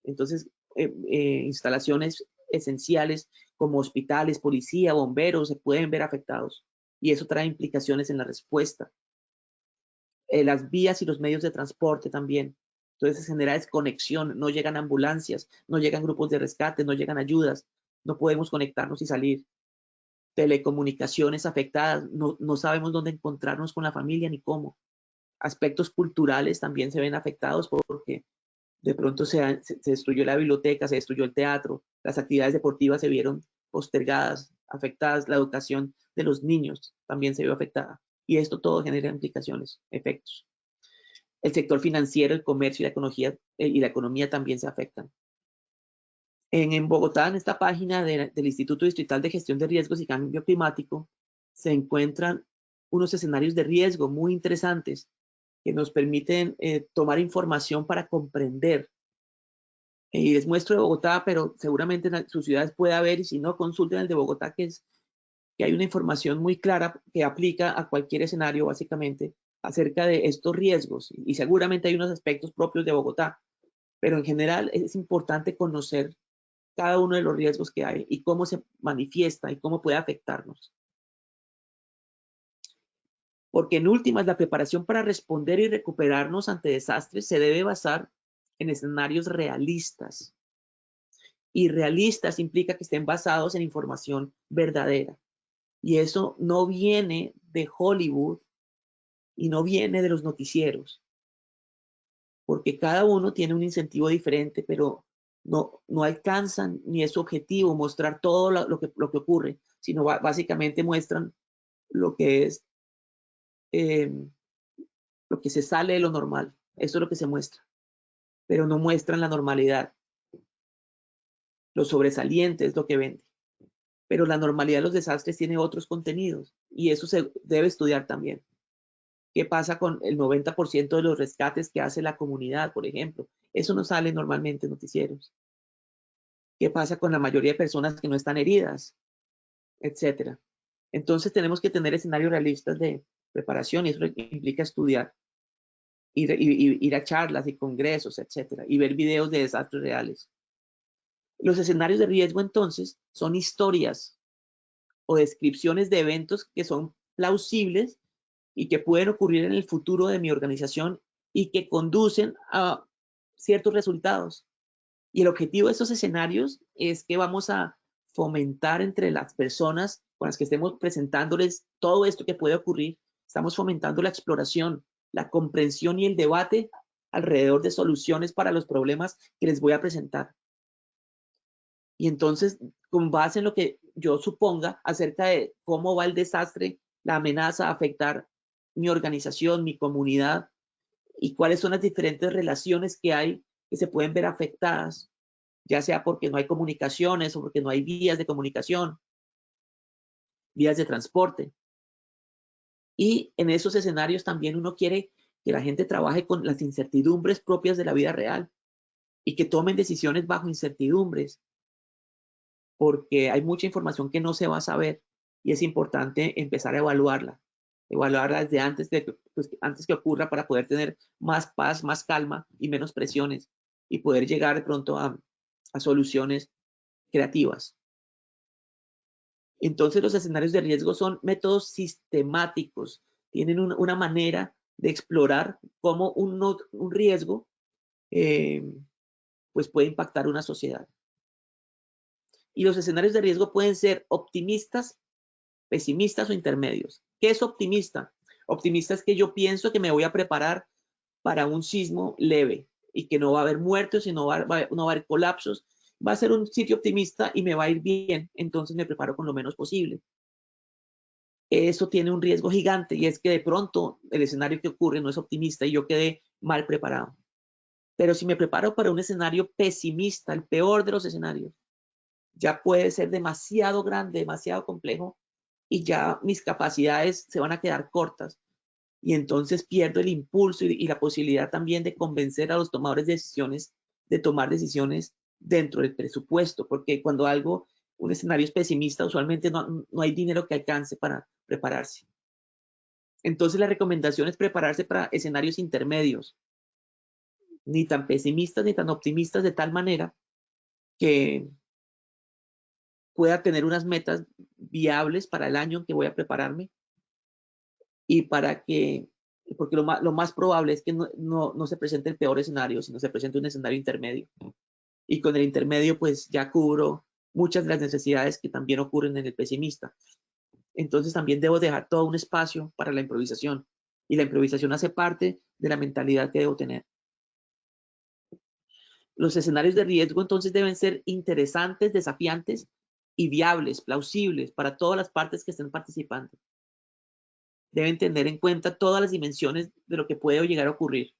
entonces instalaciones esenciales como hospitales, policía, bomberos se pueden ver afectados y eso trae implicaciones en la respuesta. Las vías y los medios de transporte también. Entonces se genera desconexión, no llegan ambulancias, no llegan grupos de rescate, no llegan ayudas, no podemos conectarnos y salir. Telecomunicaciones afectadas, no sabemos dónde encontrarnos con la familia ni cómo. Aspectos culturales también se ven afectados porque de pronto se destruyó la biblioteca, se destruyó el teatro, las actividades deportivas se vieron postergadas, afectadas, la educación de los niños también se vio afectada. Y esto todo genera implicaciones, efectos. El sector financiero, el comercio y la economía también se afectan. En Bogotá, en esta página del Instituto Distrital de Gestión de Riesgos y Cambio Climático, se encuentran unos escenarios de riesgo muy interesantes que nos permiten tomar información para comprender. Y les muestro de Bogotá, pero seguramente en sus ciudades puede haber, y si no, consulten el de Bogotá, que hay una información muy clara que aplica a cualquier escenario, básicamente, acerca de estos riesgos. Y seguramente hay unos aspectos propios de Bogotá, pero en general es importante conocer cada uno de los riesgos que hay y cómo se manifiesta y cómo puede afectarnos. Porque en últimas, la preparación para responder y recuperarnos ante desastres se debe basar en escenarios realistas. Y realistas implica que estén basados en información verdadera. Y eso no viene de Hollywood y no viene de los noticieros. Porque cada uno tiene un incentivo diferente, pero no alcanzan ni es su objetivo mostrar todo lo que ocurre, sino básicamente muestran lo que es lo que se sale de lo normal. Eso es lo que se muestra, pero no muestran la normalidad. Lo sobresaliente es lo que vende. Pero la normalidad de los desastres tiene otros contenidos y eso se debe estudiar también. ¿Qué pasa con el 90% de los rescates que hace la comunidad, por ejemplo? Eso no sale normalmente en noticieros. ¿Qué pasa con la mayoría de personas que no están heridas? Etcétera. Entonces tenemos que tener escenarios realistas de preparación y eso implica estudiar, ir a charlas y congresos, etcétera, y ver videos de desastres reales. Los escenarios de riesgo entonces son historias o descripciones de eventos que son plausibles y que pueden ocurrir en el futuro de mi organización y que conducen a ciertos resultados. Y el objetivo de estos escenarios es que vamos a fomentar entre las personas con las que estemos presentándoles todo esto que puede ocurrir, estamos fomentando la exploración, la comprensión y el debate alrededor de soluciones para los problemas que les voy a presentar. Y entonces, con base en lo que yo suponga acerca de cómo va el desastre, la amenaza a afectar mi organización, mi comunidad, y cuáles son las diferentes relaciones que hay que se pueden ver afectadas, ya sea porque no hay comunicaciones o porque no hay vías de comunicación, vías de transporte. Y en esos escenarios también uno quiere que la gente trabaje con las incertidumbres propias de la vida real y que tomen decisiones bajo incertidumbres, porque hay mucha información que no se va a saber y es importante empezar a evaluarla desde antes antes que ocurra para poder tener más paz, más calma y menos presiones y poder llegar de pronto a soluciones creativas. Entonces los escenarios de riesgo son métodos sistemáticos, tienen una manera de explorar cómo un riesgo pues puede impactar una sociedad. Y los escenarios de riesgo pueden ser optimistas, pesimistas o intermedios. ¿Qué es optimista? Optimista es que yo pienso que me voy a preparar para un sismo leve y que no va a haber muertos y no va a haber colapsos. Va a ser un sitio optimista y me va a ir bien, entonces me preparo con lo menos posible. Eso tiene un riesgo gigante y es que de pronto el escenario que ocurre no es optimista y yo quedé mal preparado. Pero si me preparo para un escenario pesimista, el peor de los escenarios, ya puede ser demasiado grande, demasiado complejo y ya mis capacidades se van a quedar cortas y entonces pierdo el impulso y la posibilidad también de convencer a los tomadores de decisiones de tomar decisiones dentro del presupuesto, porque cuando un escenario es pesimista, usualmente no hay dinero que alcance para prepararse. Entonces la recomendación es prepararse para escenarios intermedios, ni tan pesimistas ni tan optimistas, de tal manera que pueda tener unas metas viables para el año en que voy a prepararme y porque lo más probable es que no se presente el peor escenario, sino se presente un escenario intermedio. Y con el intermedio, pues ya cubro muchas de las necesidades que también ocurren en el pesimista. Entonces también debo dejar todo un espacio para la improvisación. Y la improvisación hace parte de la mentalidad que debo tener. Los escenarios de riesgo entonces deben ser interesantes, desafiantes y viables, plausibles para todas las partes que estén participando. Deben tener en cuenta todas las dimensiones de lo que puede llegar a ocurrir,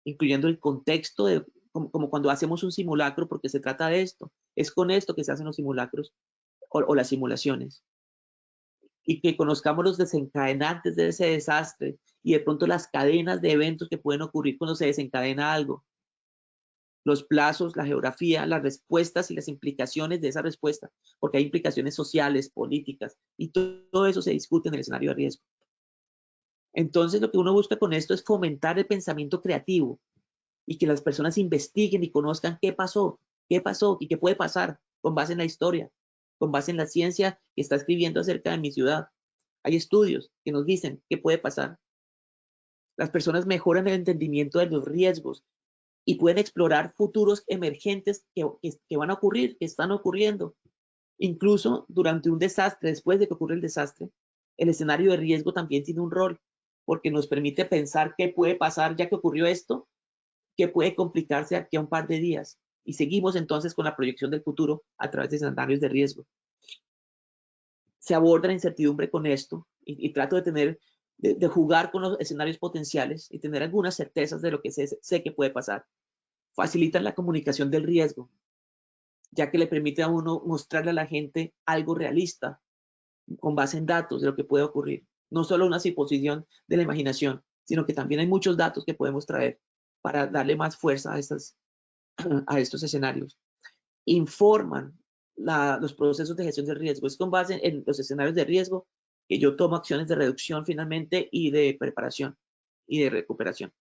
incluyendo el contexto como cuando hacemos un simulacro, porque se trata de esto. Es con esto que se hacen los simulacros o las simulaciones. Y que conozcamos los desencadenantes de ese desastre y de pronto las cadenas de eventos que pueden ocurrir cuando se desencadena algo. Los plazos, la geografía, las respuestas y las implicaciones de esa respuesta, porque hay implicaciones sociales, políticas, y todo eso se discute en el escenario de riesgo. Entonces, lo que uno busca con esto es fomentar el pensamiento creativo y que las personas investiguen y conozcan qué pasó y qué puede pasar con base en la historia, con base en la ciencia que está escribiendo acerca de mi ciudad. Hay estudios que nos dicen qué puede pasar. Las personas mejoran el entendimiento de los riesgos y pueden explorar futuros emergentes que van a ocurrir, que están ocurriendo. Incluso durante un desastre, después de que ocurre el desastre, el escenario de riesgo también tiene un rol, porque nos permite pensar qué puede pasar ya que ocurrió esto, qué puede complicarse aquí a un par de días. Y seguimos entonces con la proyección del futuro a través de escenarios de riesgo. Se aborda la incertidumbre con esto y trato de jugar con los escenarios potenciales y tener algunas certezas de lo que sé que puede pasar. Facilitan la comunicación del riesgo, ya que le permite a uno mostrarle a la gente algo realista, con base en datos de lo que puede ocurrir. No solo una suposición de la imaginación, sino que también hay muchos datos que podemos traer para darle más fuerza a estos escenarios. informan los procesos de gestión del riesgo. Es con base en los escenarios de riesgo que yo tomo acciones de reducción finalmente y de preparación y de recuperación.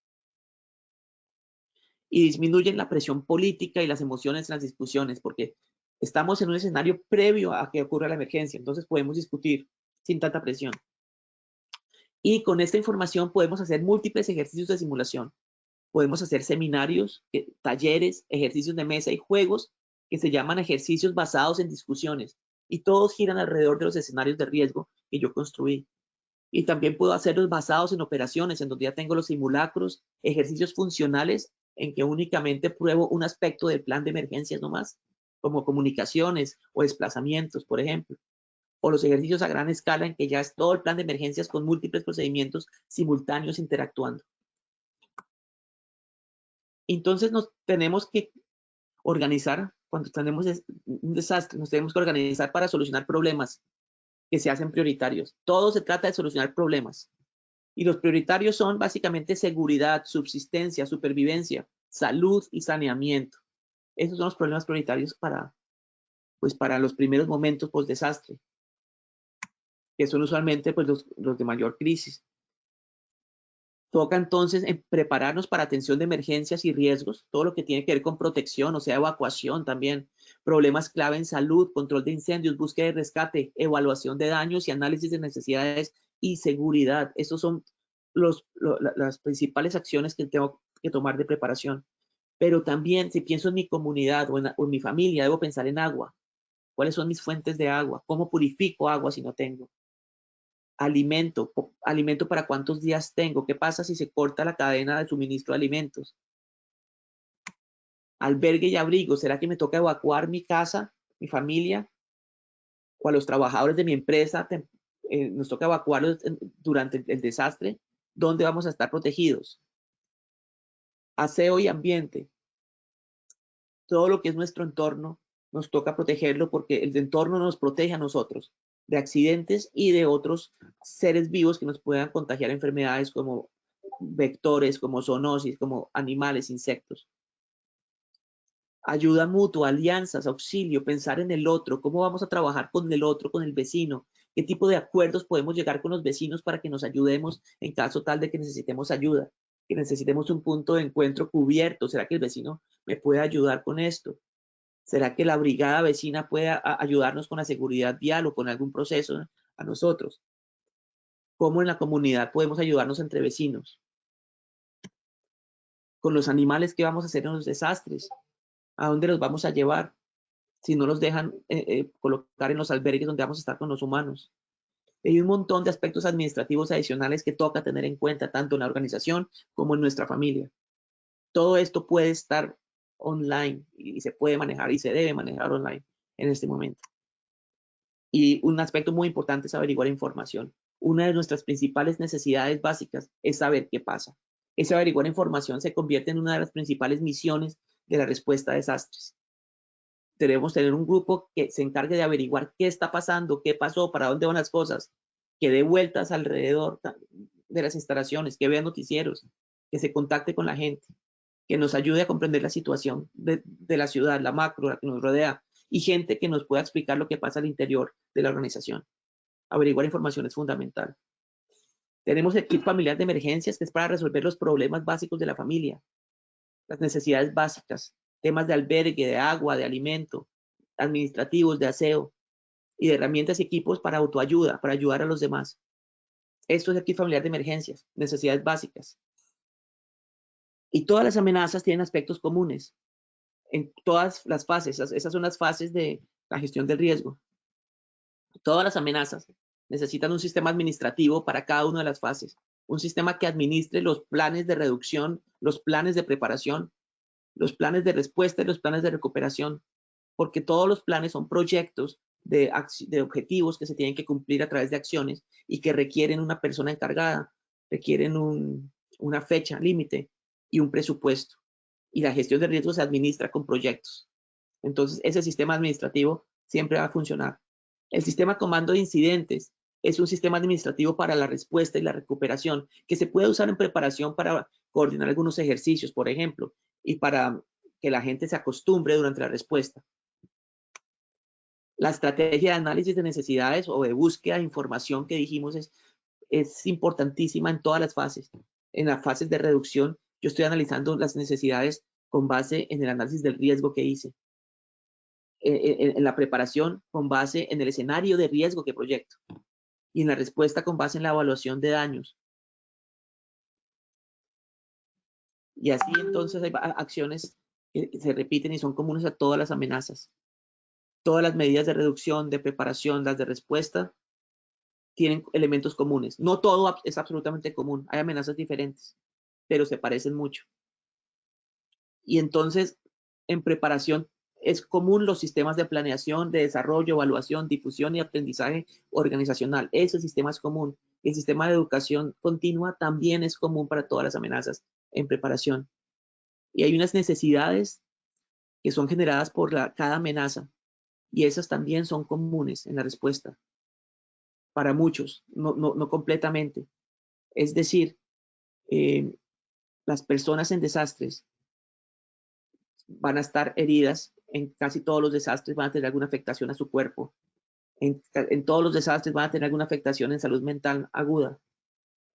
Y disminuyen la presión política y las emociones en las discusiones, porque estamos en un escenario previo a que ocurra la emergencia, entonces podemos discutir sin tanta presión. Y con esta información podemos hacer múltiples ejercicios de simulación. Podemos hacer seminarios, talleres, ejercicios de mesa y juegos que se llaman ejercicios basados en discusiones. Y todos giran alrededor de los escenarios de riesgo que yo construí. Y también puedo hacerlos basados en operaciones, en donde ya tengo los simulacros, ejercicios funcionales, en que únicamente pruebo un aspecto del plan de emergencias nomás, como comunicaciones o desplazamientos, por ejemplo. O los ejercicios a gran escala, en que ya es todo el plan de emergencias con múltiples procedimientos simultáneos interactuando. Entonces nos tenemos que organizar, cuando tenemos un desastre, nos tenemos que organizar para solucionar problemas que se hacen prioritarios. Todo se trata de solucionar problemas. Y los prioritarios son básicamente seguridad, subsistencia, supervivencia, salud y saneamiento. Esos son los problemas prioritarios para los primeros momentos post-desastre, que son usualmente pues, los de mayor crisis. Toca entonces prepararnos para atención de emergencias y riesgos, todo lo que tiene que ver con protección, o sea, evacuación también, problemas clave en salud, control de incendios, búsqueda y rescate, evaluación de daños y análisis de necesidades y seguridad. Estos son las principales acciones que tengo que tomar de preparación. Pero también, si pienso en mi comunidad o en mi familia, debo pensar en agua. ¿Cuáles son mis fuentes de agua? ¿Cómo purifico agua si no tengo? Alimento para cuántos días tengo, qué pasa si se corta la cadena de suministro de alimentos, albergue y abrigo, ¿será que me toca evacuar mi casa, mi familia, o a los trabajadores de mi empresa, nos toca evacuarlos durante el desastre? ¿Dónde vamos a estar protegidos? Aseo y ambiente, todo lo que es nuestro entorno, nos toca protegerlo porque el entorno nos protege a nosotros de accidentes y de otros seres vivos que nos puedan contagiar enfermedades como vectores, como zoonosis, como animales, insectos. Ayuda mutua, alianzas, auxilio, pensar en el otro, cómo vamos a trabajar con el otro, con el vecino, qué tipo de acuerdos podemos llegar con los vecinos para que nos ayudemos en caso tal de que necesitemos ayuda, que necesitemos un punto de encuentro cubierto. ¿Será que el vecino me puede ayudar con esto? ¿Será que la brigada vecina puede ayudarnos con la seguridad vial o con algún proceso a nosotros? ¿Cómo en la comunidad podemos ayudarnos entre vecinos? Con los animales, ¿qué vamos a hacer en los desastres? ¿A dónde los vamos a llevar si no los dejan colocar en los albergues donde vamos a estar con los humanos? Hay un montón de aspectos administrativos adicionales que toca tener en cuenta tanto en la organización como en nuestra familia. Todo esto puede estar online y se puede manejar y se debe manejar online en este momento. Y un aspecto muy importante es averiguar información. Una de nuestras principales necesidades básicas es saber qué pasa. Ese averiguar información se convierte en una de las principales misiones de la respuesta a desastres. Debemos tener un grupo que se encargue de averiguar qué está pasando, qué pasó, para dónde van las cosas, que dé vueltas alrededor de las instalaciones, que vea noticieros, que se contacte con la gente, que nos ayude a comprender la situación de la ciudad, la macro, la que nos rodea, y gente que nos pueda explicar lo que pasa al interior de la organización. Averiguar información es fundamental. Tenemos el kit familiar de emergencias, que es para resolver los problemas básicos de la familia, las necesidades básicas, temas de albergue, de agua, de alimento, administrativos, de aseo y de herramientas y equipos para autoayuda, para ayudar a los demás. Esto es el kit familiar de emergencias, necesidades básicas. Y todas las amenazas tienen aspectos comunes en todas las fases. Esas son las fases de la gestión del riesgo. Todas las amenazas necesitan un sistema administrativo para cada una de las fases. Un sistema que administre los planes de reducción, los planes de preparación, los planes de respuesta y los planes de recuperación, porque todos los planes son proyectos de objetivos que se tienen que cumplir a través de acciones y que requieren una persona encargada, requieren una fecha límite y un presupuesto. Y la gestión de riesgos se administra con proyectos. Entonces, ese sistema administrativo siempre va a funcionar. El sistema comando de incidentes es un sistema administrativo para la respuesta y la recuperación que se puede usar en preparación para coordinar algunos ejercicios, por ejemplo, y para que la gente se acostumbre durante la respuesta. La estrategia de análisis de necesidades o de búsqueda de información que dijimos es importantísima en todas las fases. En las fases de reducción, yo estoy analizando las necesidades con base en el análisis del riesgo que hice. En la preparación, con base en el escenario de riesgo que proyecto. Y en la respuesta, con base en la evaluación de daños. Y así entonces hay acciones que se repiten y son comunes a todas las amenazas. Todas las medidas de reducción, de preparación, las de respuesta, tienen elementos comunes. No todo es absolutamente común. Hay amenazas diferentes, pero se parecen mucho. Y entonces, en preparación, es común los sistemas de planeación, de desarrollo, evaluación, difusión y aprendizaje organizacional. Ese sistema es común. El sistema de educación continua también es común para todas las amenazas en preparación. Y hay unas necesidades que son generadas por cada amenaza. Y esas también son comunes en la respuesta. Para muchos, no completamente. Es decir, las personas en desastres van a estar heridas, en casi todos los desastres van a tener alguna afectación a su cuerpo, en todos los desastres van a tener alguna afectación en salud mental aguda,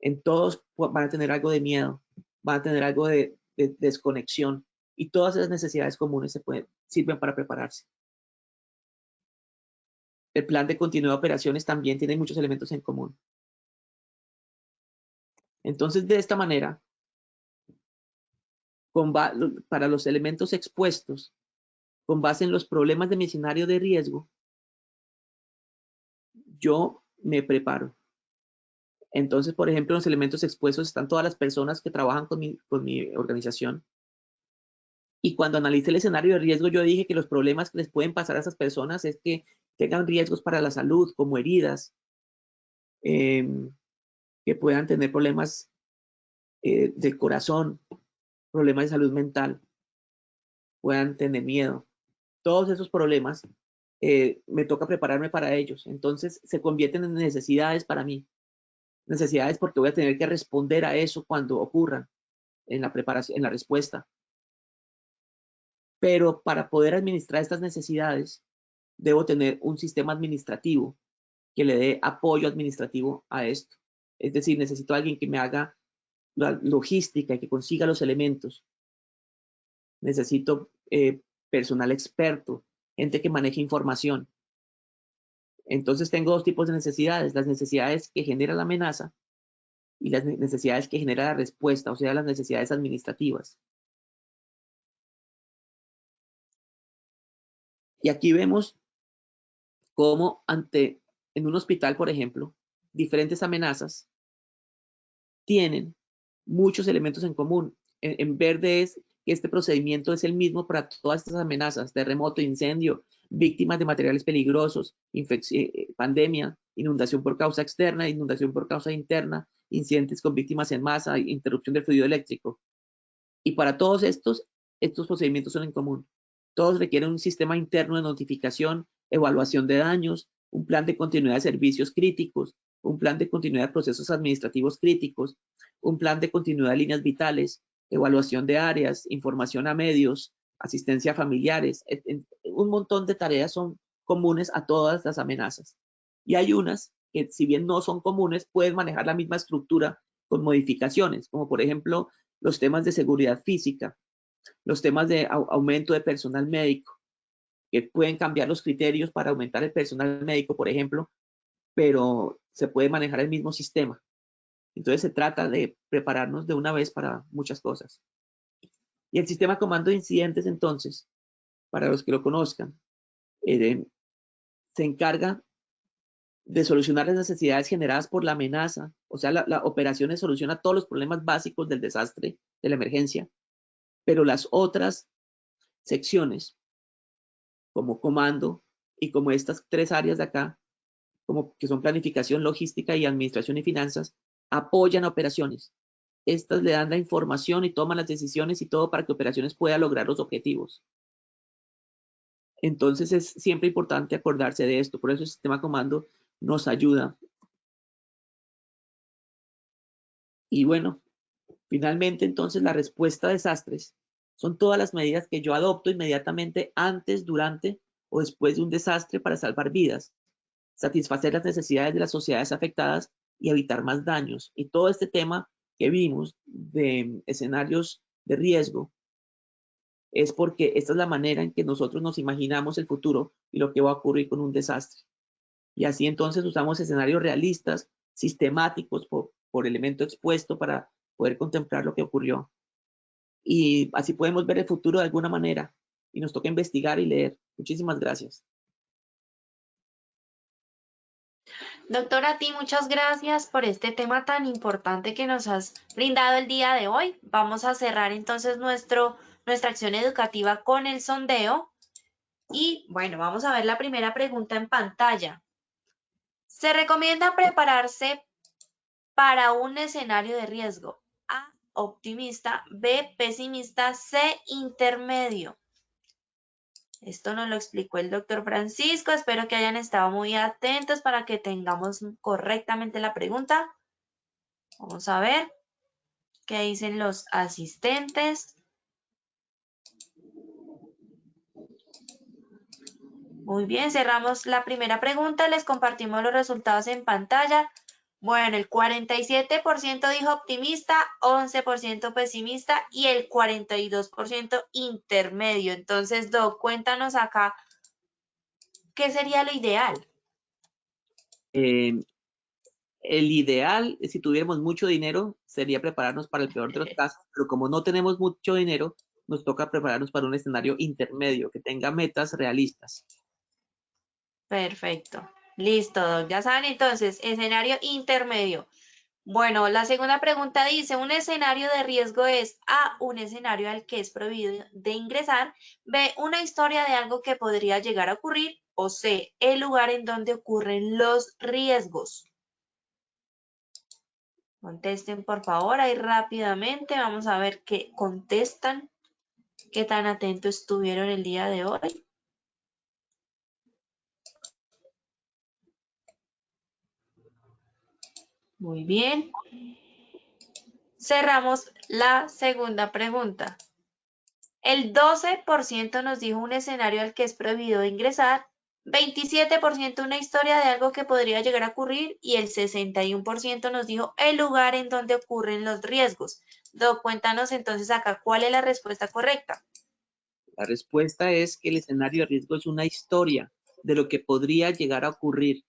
en todos van a tener algo de miedo, van a tener algo de desconexión, y todas esas necesidades comunes sirven para prepararse. El plan de continuidad de operaciones también tiene muchos elementos en común. Entonces, de esta manera, para los elementos expuestos, con base en los problemas de mi escenario de riesgo, yo me preparo. Entonces, por ejemplo, en los elementos expuestos están todas las personas que trabajan con mi organización. Y cuando analicé el escenario de riesgo, yo dije que los problemas que les pueden pasar a esas personas es que tengan riesgos para la salud, como heridas, que puedan tener problemas del corazón, problemas de salud mental, puedan tener miedo. Todos esos problemas me toca prepararme para ellos. Entonces se convierten en necesidades para mí. Necesidades porque voy a tener que responder a eso cuando ocurran en la preparación, en la respuesta. Pero para poder administrar estas necesidades, debo tener un sistema administrativo que le dé apoyo administrativo a esto. Es decir, necesito a alguien que me haga la logística y que consiga los elementos. Necesito personal experto, gente que maneje información. Entonces tengo dos tipos de necesidades, las necesidades que genera la amenaza y las necesidades que genera la respuesta, o sea, las necesidades administrativas. Y aquí vemos cómo en un hospital, por ejemplo, diferentes amenazas tienen muchos elementos en común. En verde es que este procedimiento es el mismo para todas estas amenazas: terremoto, incendio, víctimas de materiales peligrosos, pandemia, inundación por causa externa, inundación por causa interna, incidentes con víctimas en masa, interrupción del fluido eléctrico. Y para todos estos procedimientos son en común. Todos requieren un sistema interno de notificación, evaluación de daños, un plan de continuidad de servicios críticos, un plan de continuidad de procesos administrativos críticos, un plan de continuidad de líneas vitales, evaluación de áreas, información a medios, asistencia a familiares. Un montón de tareas son comunes a todas las amenazas. Y hay unas que, si bien no son comunes, pueden manejar la misma estructura con modificaciones, como por ejemplo los temas de seguridad física, los temas de aumento de personal médico, que pueden cambiar los criterios para aumentar el personal médico, por ejemplo, pero se puede manejar el mismo sistema. Entonces se trata de prepararnos de una vez para muchas cosas. Y el sistema comando de incidentes, entonces, para los que lo conozcan, se encarga de solucionar las necesidades generadas por la amenaza. O sea, la operación soluciona todos los problemas básicos del desastre, de la emergencia, pero las otras secciones, como comando y como estas tres áreas de acá, como que son planificación, logística y administración y finanzas, apoyan operaciones. Estas le dan la información y toman las decisiones y todo para que operaciones pueda lograr los objetivos. Entonces es siempre importante acordarse de esto. Por eso el sistema comando nos ayuda. Y bueno, finalmente entonces la respuesta a desastres son todas las medidas que yo adopto inmediatamente antes, durante o después de un desastre para salvar vidas, satisfacer las necesidades de las sociedades afectadas y evitar más daños. Y todo este tema que vimos de escenarios de riesgo es porque esta es la manera en que nosotros nos imaginamos el futuro y lo que va a ocurrir con un desastre. Y así entonces usamos escenarios realistas, sistemáticos por elemento expuesto para poder contemplar lo que ocurrió. Y así podemos ver el futuro de alguna manera. Y nos toca investigar y leer. Muchísimas gracias. Doctora, a ti muchas gracias por este tema tan importante que nos has brindado el día de hoy. Vamos a cerrar entonces nuestra acción educativa con el sondeo. Y bueno, vamos a ver la primera pregunta en pantalla. ¿Se recomienda prepararse para un escenario de riesgo? A, optimista, B, pesimista, C, intermedio. Esto nos lo explicó el doctor Francisco. Espero que hayan estado muy atentos para que tengamos correctamente la pregunta. Vamos a ver qué dicen los asistentes. Muy bien, cerramos la primera pregunta. Les compartimos los resultados en pantalla. Bueno, el 47% dijo optimista, 11% pesimista y el 42% intermedio. Entonces, Doc, cuéntanos acá, ¿qué sería lo ideal? El ideal, si tuviéramos mucho dinero, sería prepararnos para el peor de los casos, pero como no tenemos mucho dinero, nos toca prepararnos para un escenario intermedio que tenga metas realistas. Perfecto. Listo, Doc. Ya saben entonces, escenario intermedio. Bueno, la segunda pregunta dice, un escenario de riesgo es A, un escenario al que es prohibido de ingresar, B, una historia de algo que podría llegar a ocurrir, o C, el lugar en donde ocurren los riesgos. Contesten por favor ahí rápidamente, vamos a ver qué contestan, qué tan atentos estuvieron el día de hoy. Muy bien. Cerramos la segunda pregunta. El 12% nos dijo un escenario al que es prohibido ingresar, 27% una historia de algo que podría llegar a ocurrir y el 61% nos dijo el lugar en donde ocurren los riesgos. Doc, cuéntanos entonces acá cuál es la respuesta correcta. La respuesta es que el escenario de riesgo es una historia de lo que podría llegar a ocurrir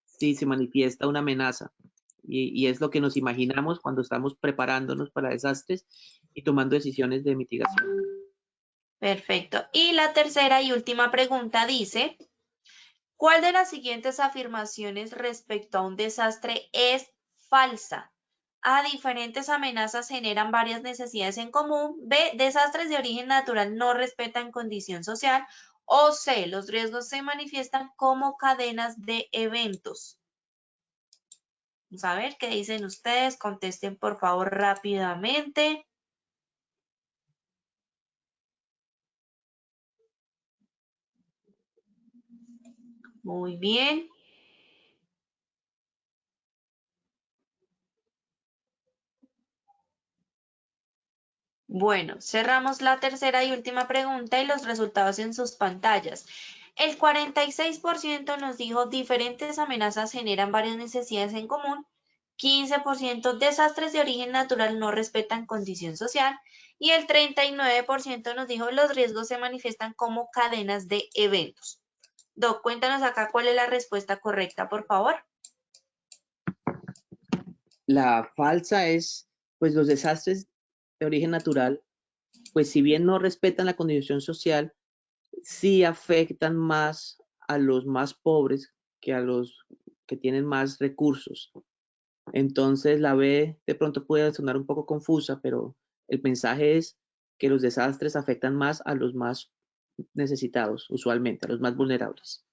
si se manifiesta una amenaza. Y es lo que nos imaginamos cuando estamos preparándonos para desastres y tomando decisiones de mitigación. Perfecto. Y la tercera y última pregunta dice, ¿cuál de las siguientes afirmaciones respecto a un desastre es falsa? A, diferentes amenazas generan varias necesidades en común. B, desastres de origen natural no respetan condición social. O C, los riesgos se manifiestan como cadenas de eventos. Vamos a ver qué dicen ustedes. Contesten por favor rápidamente. Muy bien. Bueno, cerramos la tercera y última pregunta y los resultados en sus pantallas. El 46% nos dijo diferentes amenazas generan varias necesidades en común, 15% desastres de origen natural no respetan condición social y el 39% nos dijo los riesgos se manifiestan como cadenas de eventos. Doc, cuéntanos acá cuál es la respuesta correcta, por favor. La falsa es, pues los desastres de origen natural, pues si bien no respetan la condición social, sí afectan más a los más pobres que a los que tienen más recursos. Entonces la B de pronto puede sonar un poco confusa, pero el mensaje es que los desastres afectan más a los más necesitados, usualmente, a los más vulnerables.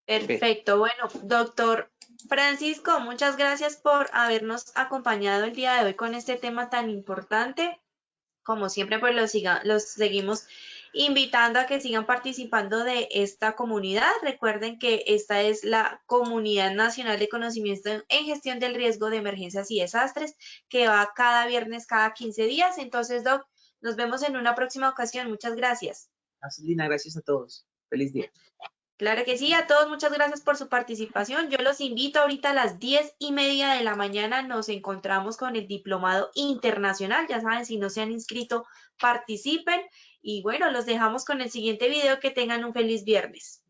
Perfecto. Bueno, doctor Francisco, muchas gracias por habernos acompañado el día de hoy con este tema tan importante. Como siempre, pues los seguimos invitando a que sigan participando de esta comunidad. Recuerden que esta es la Comunidad Nacional de Conocimiento en Gestión del Riesgo de Emergencias y Desastres, que va cada viernes, cada 15 días. Entonces, Doc, nos vemos en una próxima ocasión. Muchas gracias. Así, Lina, gracias a todos. Feliz día. Claro que sí, a todos muchas gracias por su participación. Yo los invito ahorita a las 10:30 de la mañana. Nos encontramos con el Diplomado Internacional. Ya saben, si no se han inscrito, participen. Y bueno, los dejamos con el siguiente video. Que tengan un feliz viernes.